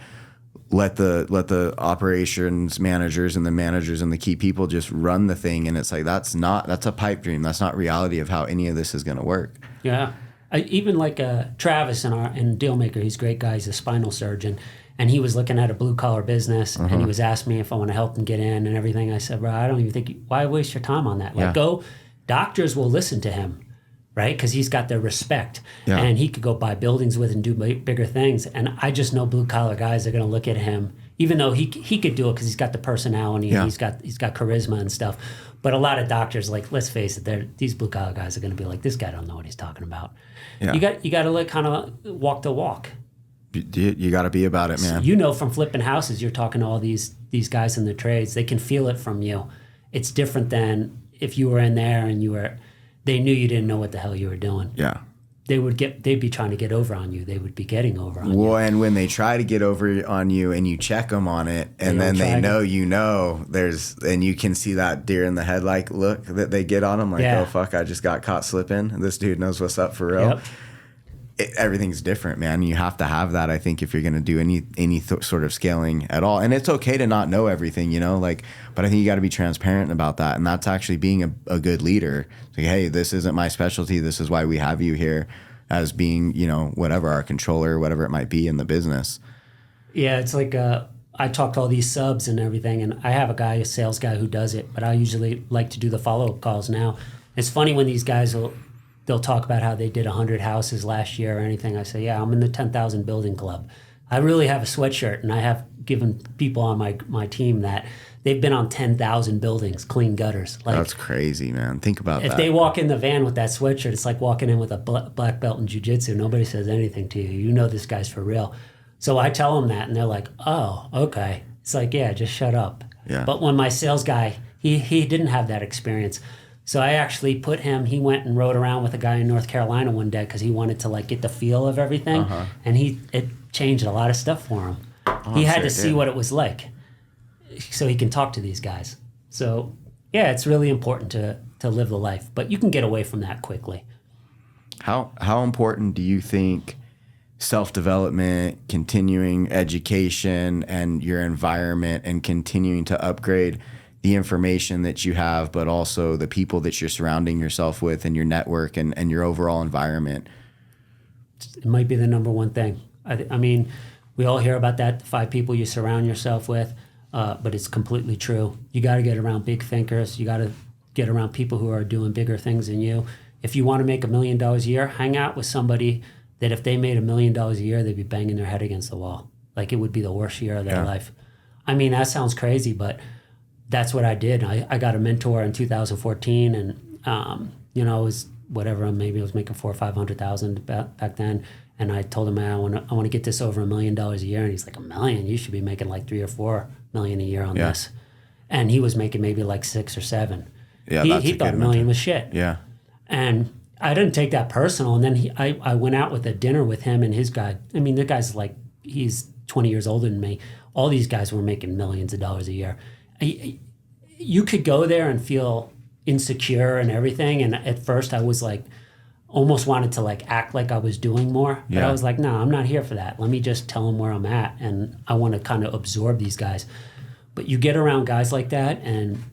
let the operations managers and the managers and the key people just run the thing. And it's like, that's a pipe dream. That's not reality of how any of this is going to work. Yeah. Even like Travis in Dealmaker, he's a great guy. He's a spinal surgeon. And he was looking at a blue-collar business, and he was asking me if I want to help him get in and everything. I said, bro, I don't even think, why waste your time on that? Like, doctors will listen to him, right? Because he's got their respect. Yeah. And he could go buy buildings with and do bigger things. And I just know blue-collar guys are going to look at him, even though he could do it because he's got the personality and he's got charisma and stuff. But a lot of doctors, like, let's face it, these blue-collar guys are going to be like, this guy don't know what he's talking about. Yeah. You got to like kind of walk the walk. You got to be about it, man. From flipping houses, you're talking to all these guys in the trades. They can feel it from you. It's different than if you were in there and they knew you didn't know what the hell you were doing. Yeah. They'd be trying to get over on you. They would be getting over on you. Well, and when they try to get over on you and you check them on it and then they know, and you can see that deer in the headlight look that they get on them like, oh, fuck, I just got caught slipping. This dude knows what's up for real. Yep. Everything's different, man. You have to have that, I think, if you're going to do any sort of scaling at all. And it's okay to not know everything, but I think you got to be transparent about that. And that's actually being a good leader. It's like, hey, this isn't my specialty. This is why we have you here as being, whatever, our controller, whatever it might be in the business. Yeah, it's like I talk to all these subs and everything, and I have a sales guy who does it, but I usually like to do the follow-up calls now. It's funny when these guys they'll talk about how they did 100 houses last year or anything. I say, yeah, I'm in the 10,000 building club. I really have a sweatshirt, and I have given people on my team that they've been on 10,000 buildings, clean gutters. Like, that's crazy, man. Think about that. If they walk in the van with that sweatshirt, it's like walking in with a black belt in jiu-jitsu. Nobody says anything to you. You know this guy's for real. So I tell them that, and they're like, oh, okay. It's like, yeah, just shut up. Yeah. But when my sales guy, he didn't have that experience. So I actually he went and rode around with a guy in North Carolina one day because he wanted to like get the feel of everything. And it changed a lot of stuff for him. He had to see what it was like so he can talk to these guys. So yeah, it's really important to live the life, but you can get away from that quickly. How important do you think self-development, continuing education, and your environment and continuing to upgrade the information that you have, but also the people that you're surrounding yourself with and your network and your overall environment? It might be the number one thing. I mean, we all hear about that, the 5 people you surround yourself with, but it's completely true. You got to get around big thinkers. You got to get around people who are doing bigger things than you. If you want to make $1 million a year, hang out with somebody that if they made $1 million a year, they'd be banging their head against the wall. Like it would be the worst year of their life. I mean, that sounds crazy, but that's what I did. I got a mentor in 2014, and it was whatever. Maybe I was making $400,000 or $500,000 back then. And I told him, man, I want to get this over $1 million a year. And he's like, $1 million? You should be making like $3 or $4 million a year on this. And he was making maybe like 6 or 7. Yeah, he thought $1 million was shit. Yeah. And I didn't take that personal. And then I went out with a dinner with him and his guy. I mean, the guy's like, he's 20 years older than me. All these guys were making millions of dollars a year. You could go there and feel insecure and everything. And at first I was like, almost wanted to like act like I was doing more. But I was like, no, I'm not here for that. Let me just tell them where I'm at. And I want to kind of absorb these guys. But you get around guys like that and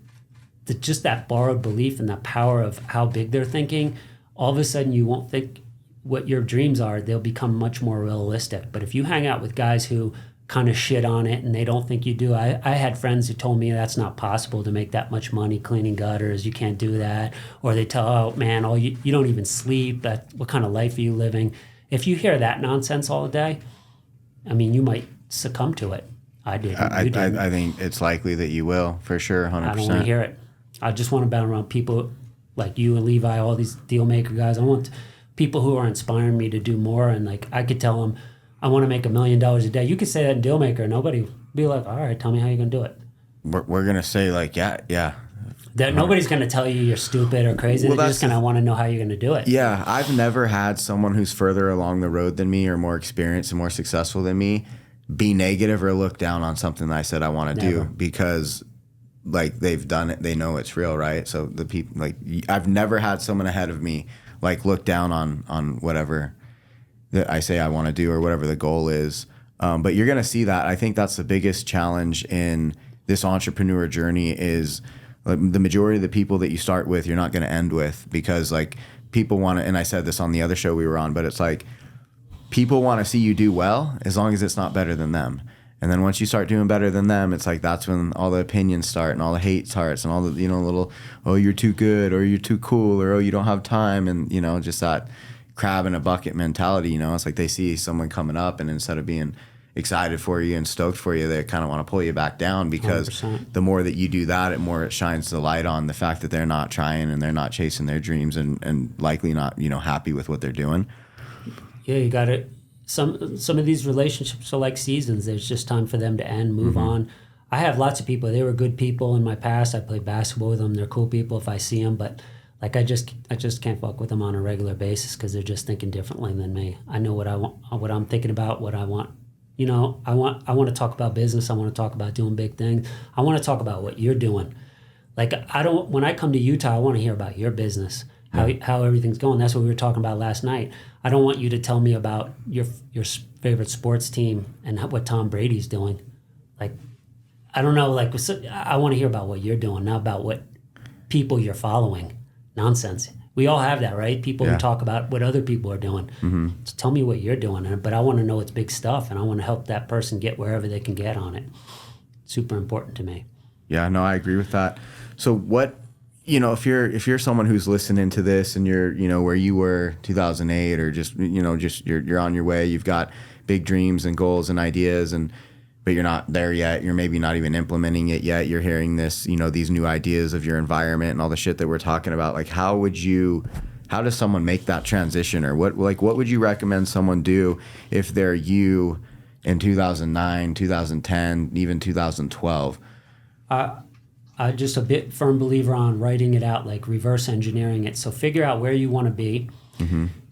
just that borrowed belief and the power of how big they're thinking, all of a sudden you won't think what your dreams are. They'll become much more realistic. But if you hang out with guys who kind of shit on it and they don't think you do. I had friends who told me that's not possible to make that much money cleaning gutters. You can't do that. Or they tell, oh man, you don't even sleep. What kind of life are you living? If you hear that nonsense all day, I mean, you might succumb to it. I did. I think it's likely that you will, for sure, 100%. I don't want to hear it. I just want to bounce around people like you and Levi, all these deal maker guys. I want people who are inspiring me to do more. And like I could tell them, I want to make $1 million a day. You could say that in Dealmaker, and nobody would be like, all right, tell me how you're going to do it. We're going to say like, yeah. That nobody's going to tell you you're stupid or crazy. They're just going to want to know how you're going to do it. Yeah, I've never had someone who's further along the road than me or more experienced and more successful than me be negative or look down on something that I said I want to do, because like they've done it, they know it's real, right? So the people, like, I've never had someone ahead of me like look down on whatever that I say I want to do or whatever the goal is. But you're going to see that. I think that's the biggest challenge in this entrepreneur journey is the majority of the people that you start with, you're not going to end with, because like people want to, and I said this on the other show we were on, but it's like people want to see you do well as long as it's not better than them. And then once you start doing better than them, it's like that's when all the opinions start and all the hate starts and all the, little, oh, you're too good or you're too cool or, oh, you don't have time. And, just that crab in a bucket mentality, it's like they see someone coming up and instead of being excited for you and stoked for you, they kind of want to pull you back down, because 100%. The more that you do that, it shines the light on the fact that they're not trying and they're not chasing their dreams and likely not, happy with what they're doing. Yeah, you got it. Some of these relationships are like seasons. There's just time for them to end, move on. I have lots of people. They were good people in my past. I played basketball with them. They're cool people if I see them, but like I just can't fuck with them on a regular basis because they're just thinking differently than me. I know what I want, what I'm thinking about, what I want. I want to talk about business. I want to talk about doing big things. I want to talk about what you're doing. Like when I come to Utah, I want to hear about your business. How everything's going. That's what we were talking about last night. I don't want you to tell me about your favorite sports team and what Tom Brady's doing. Like, I don't know. Like, I want to hear about what you're doing, not about what people you're following. Nonsense. We all have that, right? People who talk about what other people are doing. So tell me what you're doing. But I want to know it's big stuff, and I want to help that person get wherever they can get on it. Super important to me. Yeah, no, I agree with that. So what? If you're someone who's listening to this and you're, where you were 2008 or just you're on your way, you've got big dreams and goals and ideas but you're not there yet. You're maybe not even implementing it yet. You're hearing this, these new ideas of your environment and all the shit that we're talking about. Like, how does someone make that transition, or what would you recommend someone do if they're you in 2009, 2010, even 2012? I'm just a bit firm believer on writing it out, like reverse engineering it. So figure out where you want to be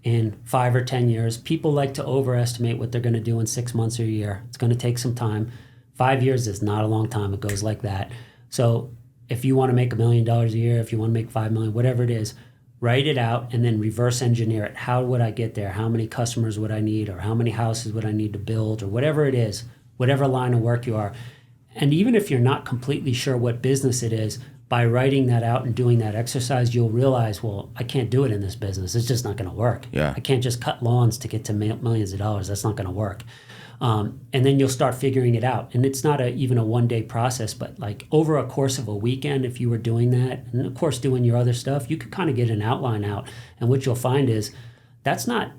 in 5 or 10 years. People like to overestimate what they're going to do in 6 months or a year. It's going to take some time. 5 years is not a long time. It goes like that. So if you want to make $1 million a year, if you want to make 5 million, whatever it is, write it out and then reverse engineer it. How would I get there? How many customers would I need? Or how many houses would I need to build? Or whatever it is, whatever line of work you are. And even if you're not completely sure what business it is, by writing that out and doing that exercise, you'll realize, well, I can't do it in this business. It's just not going to work. Yeah. I can't just cut lawns to get to millions of dollars. That's not going to work. And then you'll start figuring it out. And it's not even a one-day process, but like over a course of a weekend, if you were doing that, and of course doing your other stuff, you could kind of get an outline out. And what you'll find is that's not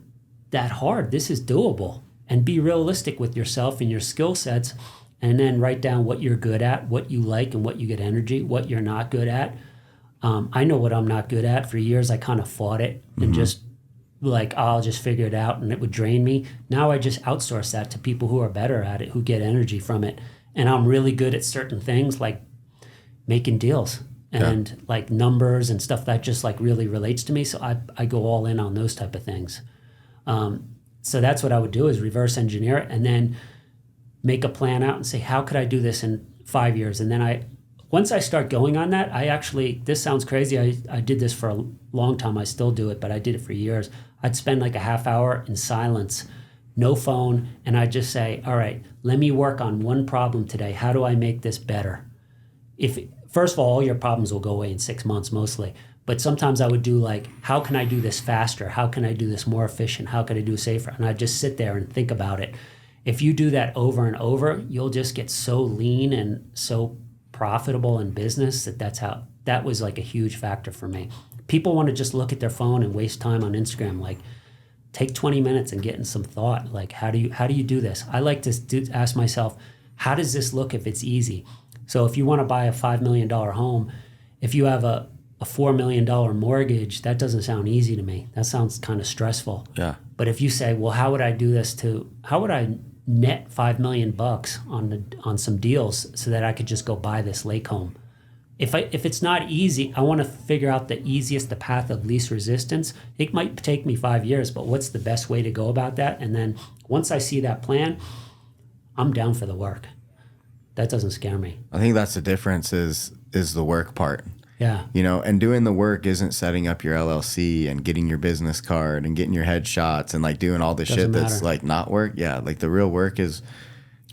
that hard. This is doable. And be realistic with yourself and your skill sets. And then write down what you're good at, what you like and what you get energy, what you're not good at. I know what I'm not good at. For years, I kind of fought it and just like, I'll just figure it out, and it would drain me. Now I just outsource that to people who are better at it, who get energy from it. And I'm really good at certain things like making deals and like numbers and stuff that just like really relates to me. So I go all in on those type of things. So that's what I would do, is reverse engineer it and then make a plan out and say, how could I do this in 5 years? And then once I start going on that, this sounds crazy. I did this for a long time. I still do it, but I did it for years. I'd spend like a half hour in silence, no phone. And I'd just say, all right, let me work on one problem today. How do I make this better? First of all your problems will go away in 6 months mostly. But sometimes I would do like, how can I do this faster? How can I do this more efficient? How can I do safer? And I'd just sit there and think about it. If you do that over and over, you'll just get so lean and so profitable in business that was like a huge factor for me. People want to just look at their phone and waste time on Instagram. Like, take 20 minutes and get in some thought. Like, how do you do this? I like to ask myself, how does this look if it's easy? So if you want to buy a $5 million home, if you have a $4 million mortgage, that doesn't sound easy to me. That sounds kind of stressful. Yeah. But if you say, well, how would I do this how would I net $5 million on some deals so that I could just go buy this lake home? if it's not easy, I want to figure out the path of least resistance. It might take me 5 years, but what's the best way to go about that? And then once I see that plan, I'm down for the work. That doesn't scare me. I think that's the difference is the work part. Yeah. You know, and doing the work isn't setting up your LLC and getting your business card and getting your headshots and like doing all the shit that's like not work. Yeah. Like the real work is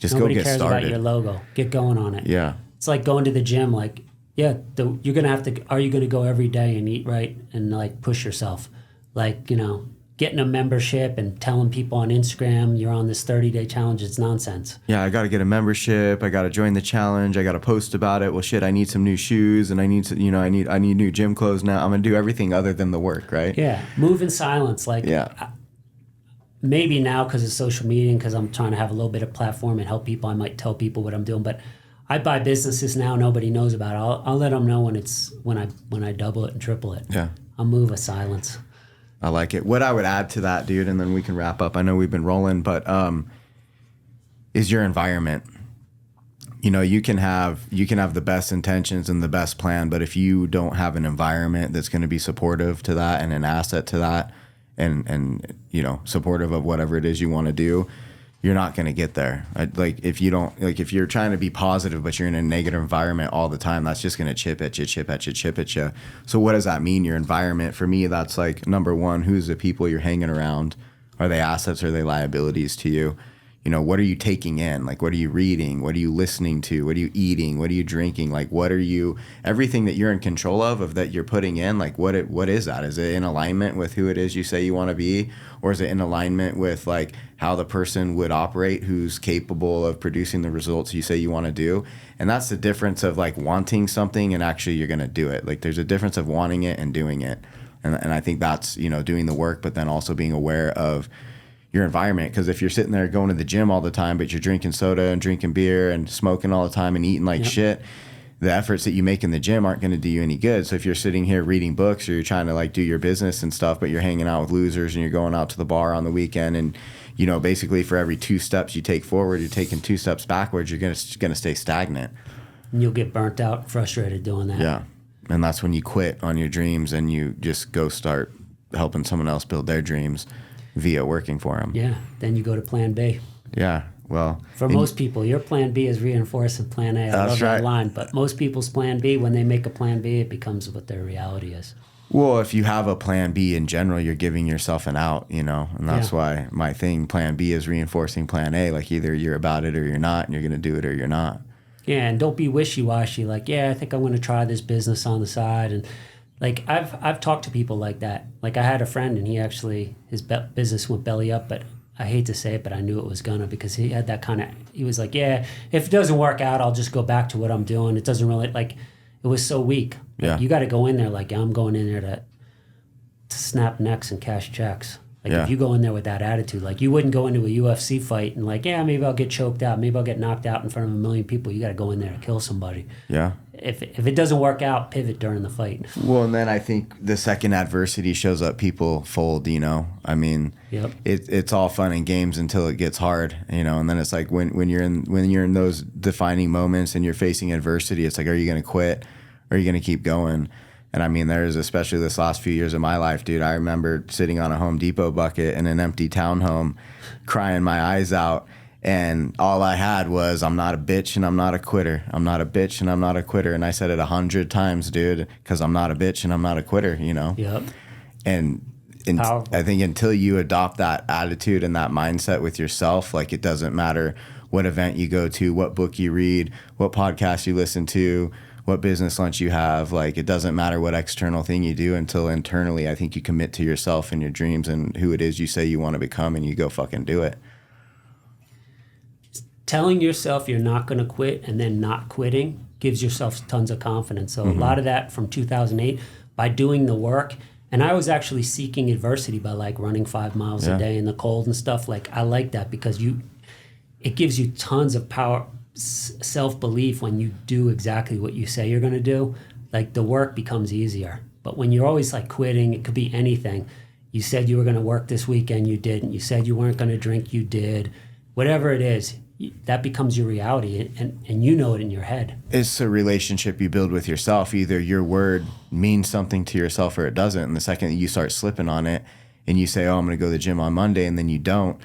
just Nobody go get cares started. about your logo. Get going on it. Yeah. It's like going to the gym. Like, yeah, you're going to have to, are you going to go every day and eat right and like push yourself? Like, you know, getting a membership and telling people on Instagram you're on this 30-day challenge, it's nonsense. Yeah, I got to get a membership. I got to join the challenge. I got to post about it. Well, shit, I need some new shoes and I need to, you know, I need new gym clothes now. I'm going to do everything other than the work, right? Yeah, move in silence. Like, yeah. Maybe now because of social media and because I'm trying to have a little bit of platform and help people, I might tell people what I'm doing. But I buy businesses now nobody knows about. I'll let them know when I double it and triple it. Yeah. I'll move a silence. I like it. What I would add to that, dude, and then we can wrap up. I know we've been rolling, but is your environment. You know, you can have the best intentions and the best plan, but if you don't have an environment that's going to be supportive to that and an asset to that, and you know, supportive of whatever it is you want to do, you're not going to get there. Like if you're trying to be positive, but you're in a negative environment all the time, that's just going to chip at you. So what does that mean? Your environment, for me, that's like number one, who's the people you're hanging around? Are they assets? Or are they liabilities to you? You know, what are you taking in? Like, what are you reading? What are you listening to? What are you eating? What are you drinking? Like, everything that you're in control of that you're putting in, like, what is that? Is it in alignment with who it is you say you want to be? Or is it in alignment with, like, how the person would operate who's capable of producing the results you say you want to do? And that's the difference of, like, wanting something and actually you're going to do it. Like, there's a difference of wanting it and doing it. And I think that's, you know, doing the work, but then also being aware of your environment. Because if you're sitting there going to the gym all the time, but you're drinking soda and drinking beer and smoking all the time and eating like shit, the efforts that you make in the gym aren't going to do you any good. So if you're sitting here reading books or you're trying to like do your business and stuff, but you're hanging out with losers and you're going out to the bar on the weekend, and you know, basically for every 2 steps you take forward, you're taking 2 steps backwards, you're going to stay stagnant. And you'll get burnt out and frustrated doing that. Yeah. And that's when you quit on your dreams and you just go start helping someone else build their dreams via working for them. Yeah. Then you go to plan B. Yeah. Well, for most people, your plan B is reinforcing plan A. I love that line. But most people's plan B, when they make a plan B, it becomes what their reality is. Well, if you have a plan B in general, you're giving yourself an out, you know, and that's why my thing, plan B, is reinforcing plan A. Like either you're about it or you're not, and you're going to do it or you're not. Yeah, and don't be wishy-washy. Like, yeah, I think I'm going to try this business on the side. And like, I've talked to people like that. Like, I had a friend, and he actually, his business went belly up, but I hate to say it, but I knew it was gonna, because he had that kind of, he was like, yeah, if it doesn't work out, I'll just go back to what I'm doing. It doesn't really, like, it was so weak. Like, you got to go in there like, I'm going in there to snap necks and cash checks. Like, if you go in there with that attitude, like, you wouldn't go into a UFC fight and like, yeah, maybe I'll get choked out, maybe I'll get knocked out in front of 1 million people. You got to go in there to kill somebody. Yeah. If it doesn't work out, pivot during the fight. Well, and then I think the second adversity shows up, people fold, you know. I mean, it's all fun and games until it gets hard, you know. And then it's like when you're in those defining moments and you're facing adversity, it's like, are you going to quit or are you going to keep going? And I mean, there's, especially this last few years of my life, dude, I remember sitting on a Home Depot bucket in an empty townhome, crying my eyes out. And all I had was, I'm not a bitch and I'm not a quitter. I'm not a bitch and I'm not a quitter. And I said it 100 times, dude, because I'm not a bitch and I'm not a quitter, you know? Yep. And I think until you adopt that attitude and that mindset with yourself, like, it doesn't matter what event you go to, what book you read, what podcast you listen to, what business lunch you have. Like, it doesn't matter what external thing you do until internally, I think, you commit to yourself and your dreams and who it is you say you want to become, and you go fucking do it. Telling yourself you're not going to quit and then not quitting gives yourself tons of confidence. So a lot of that from 2008, by doing the work, and I was actually seeking adversity by like running 5 miles a day in the cold and stuff. Like, I like that because it gives you tons of power, self-belief when you do exactly what you say you're going to do. Like, the work becomes easier. But when you're always like quitting, it could be anything. You said you were going to work this weekend, you didn't. You said you weren't going to drink, you did. Whatever it is, that becomes your reality, and you know it in your head. It's a relationship you build with yourself. Either your word means something to yourself or it doesn't. And the second that you start slipping on it and you say, oh, I'm going to go to the gym on Monday, and then you don't,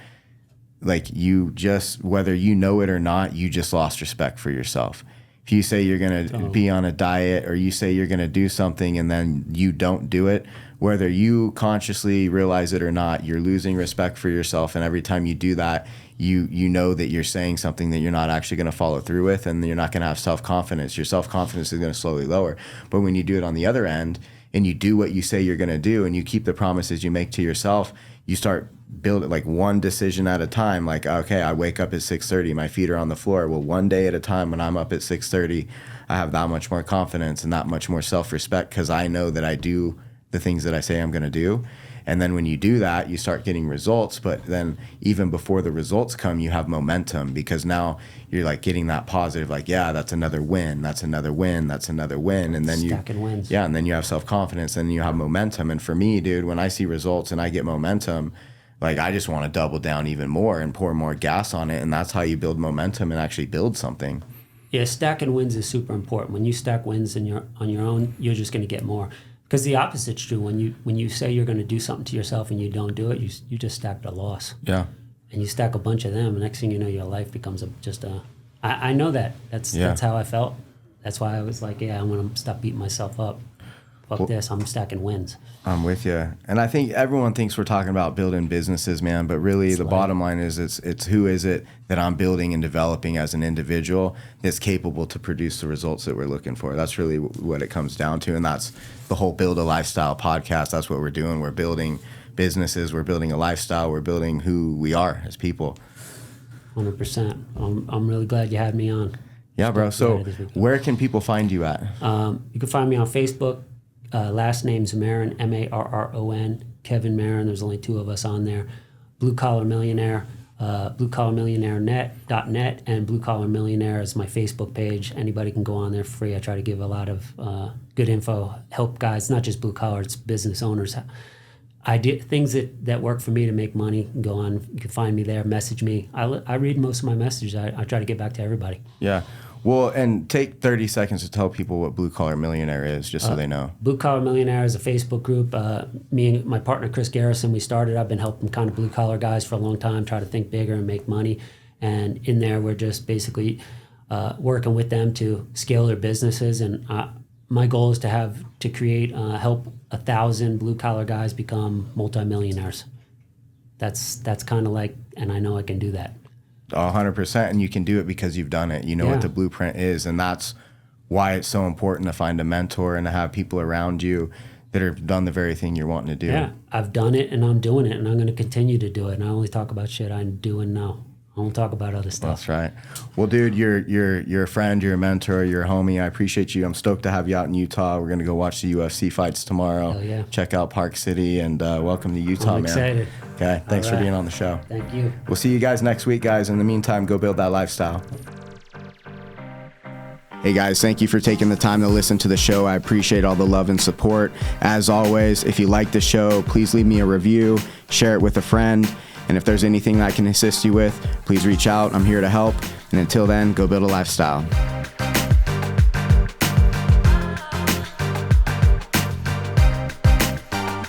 like, you just, whether you know it or not, you just lost respect for yourself. If you say you're going to be on a diet, or you say you're going to do something and then you don't do it, whether you consciously realize it or not, you're losing respect for yourself. And every time you do that, you know that you're saying something that you're not actually going to follow through with, and you're not going to have self-confidence. Your self-confidence is going to slowly lower. But when you do it on the other end, and you do what you say you're going to do, and you keep the promises you make to yourself, you start building, like, one decision at a time. Like, okay, I wake up at 6:30, my feet are on the floor. Well, one day at a time, when I'm up at 6:30, I have that much more confidence and that much more self-respect, because I know that I do the things that I say I'm going to do. And then when you do that, you start getting results. But then even before the results come, you have momentum, because now you're like getting that positive, like, yeah, that's another win. That's another win. That's another win. And then stacking wins. Yeah. And then you have self-confidence and you have momentum. And for me, dude, when I see results and I get momentum, like, I just want to double down even more and pour more gas on it. And that's how you build momentum and actually build something. Yeah. Stacking wins is super important. When you stack wins on your own, you're just going to get more. Because the opposite's true. When you say you're going to do something to yourself and you don't do it, you just stacked a loss. Yeah. And you stack a bunch of them, and next thing you know, your life becomes I know that. That's how I felt. That's why I was like, yeah, I'm going to stop beating myself up. Fuck this, I'm stacking wins. I'm with you. And I think everyone thinks we're talking about building businesses, man, but really the bottom line is it's who is it that I'm building and developing as an individual that's capable to produce the results that we're looking for. That's really what it comes down to, and that's the whole Build a Lifestyle podcast. That's what we're doing. We're building businesses, we're building a lifestyle, we're building who we are as people. 100%. I'm really glad you had me on. Yeah, bro. So where can people find you at? You can find me on Facebook. Last name's Marron, Marron, Kevin Marron. There's only 2 of us on there. Blue Collar Millionaire, bluecollarmillionaire.net, and Blue Collar Millionaire is my Facebook page. Anybody can go on there for free. I try to give a lot of good info, help guys, not just blue collar, it's business owners. I did things that work for me to make money. Go on, you can find me there, message me. I read most of my messages. I try to get back to everybody. Yeah. Well, and take 30 seconds to tell people what Blue Collar Millionaire is, just so they know. Blue Collar Millionaire is a Facebook group. Me and my partner, Chris Garrison, we started. I've been helping kind of blue collar guys for a long time, try to think bigger and make money. And in there, we're just basically working with them to scale their businesses. And my goal is to help 1,000 blue collar guys become multimillionaires. That's kind of like, and I know I can do that. 100%, and you can do it because you've done it. You know what the blueprint is, and that's why it's so important to find a mentor and to have people around you that have done the very thing you're wanting to do. Yeah, I've done it, and I'm doing it, and I'm going to continue to do it. And I only talk about shit I do and know. I won't talk about other stuff. That's right. Well, dude, you're a friend, you're a mentor, you're a homie. I appreciate you. I'm stoked to have you out in Utah. We're going to go watch the UFC fights tomorrow. Hell yeah. Check out Park City, and welcome to Utah, I'm excited. Man. Okay, thanks for being on the show. Thank you. We'll see you guys next week, guys. In the meantime, go build that lifestyle. Hey guys, thank you for taking the time to listen to the show. I appreciate all the love and support. As always, if you like the show, please leave me a review, share it with a friend, and if there's anything I can assist you with, please reach out. I'm here to help. And until then, go build a lifestyle.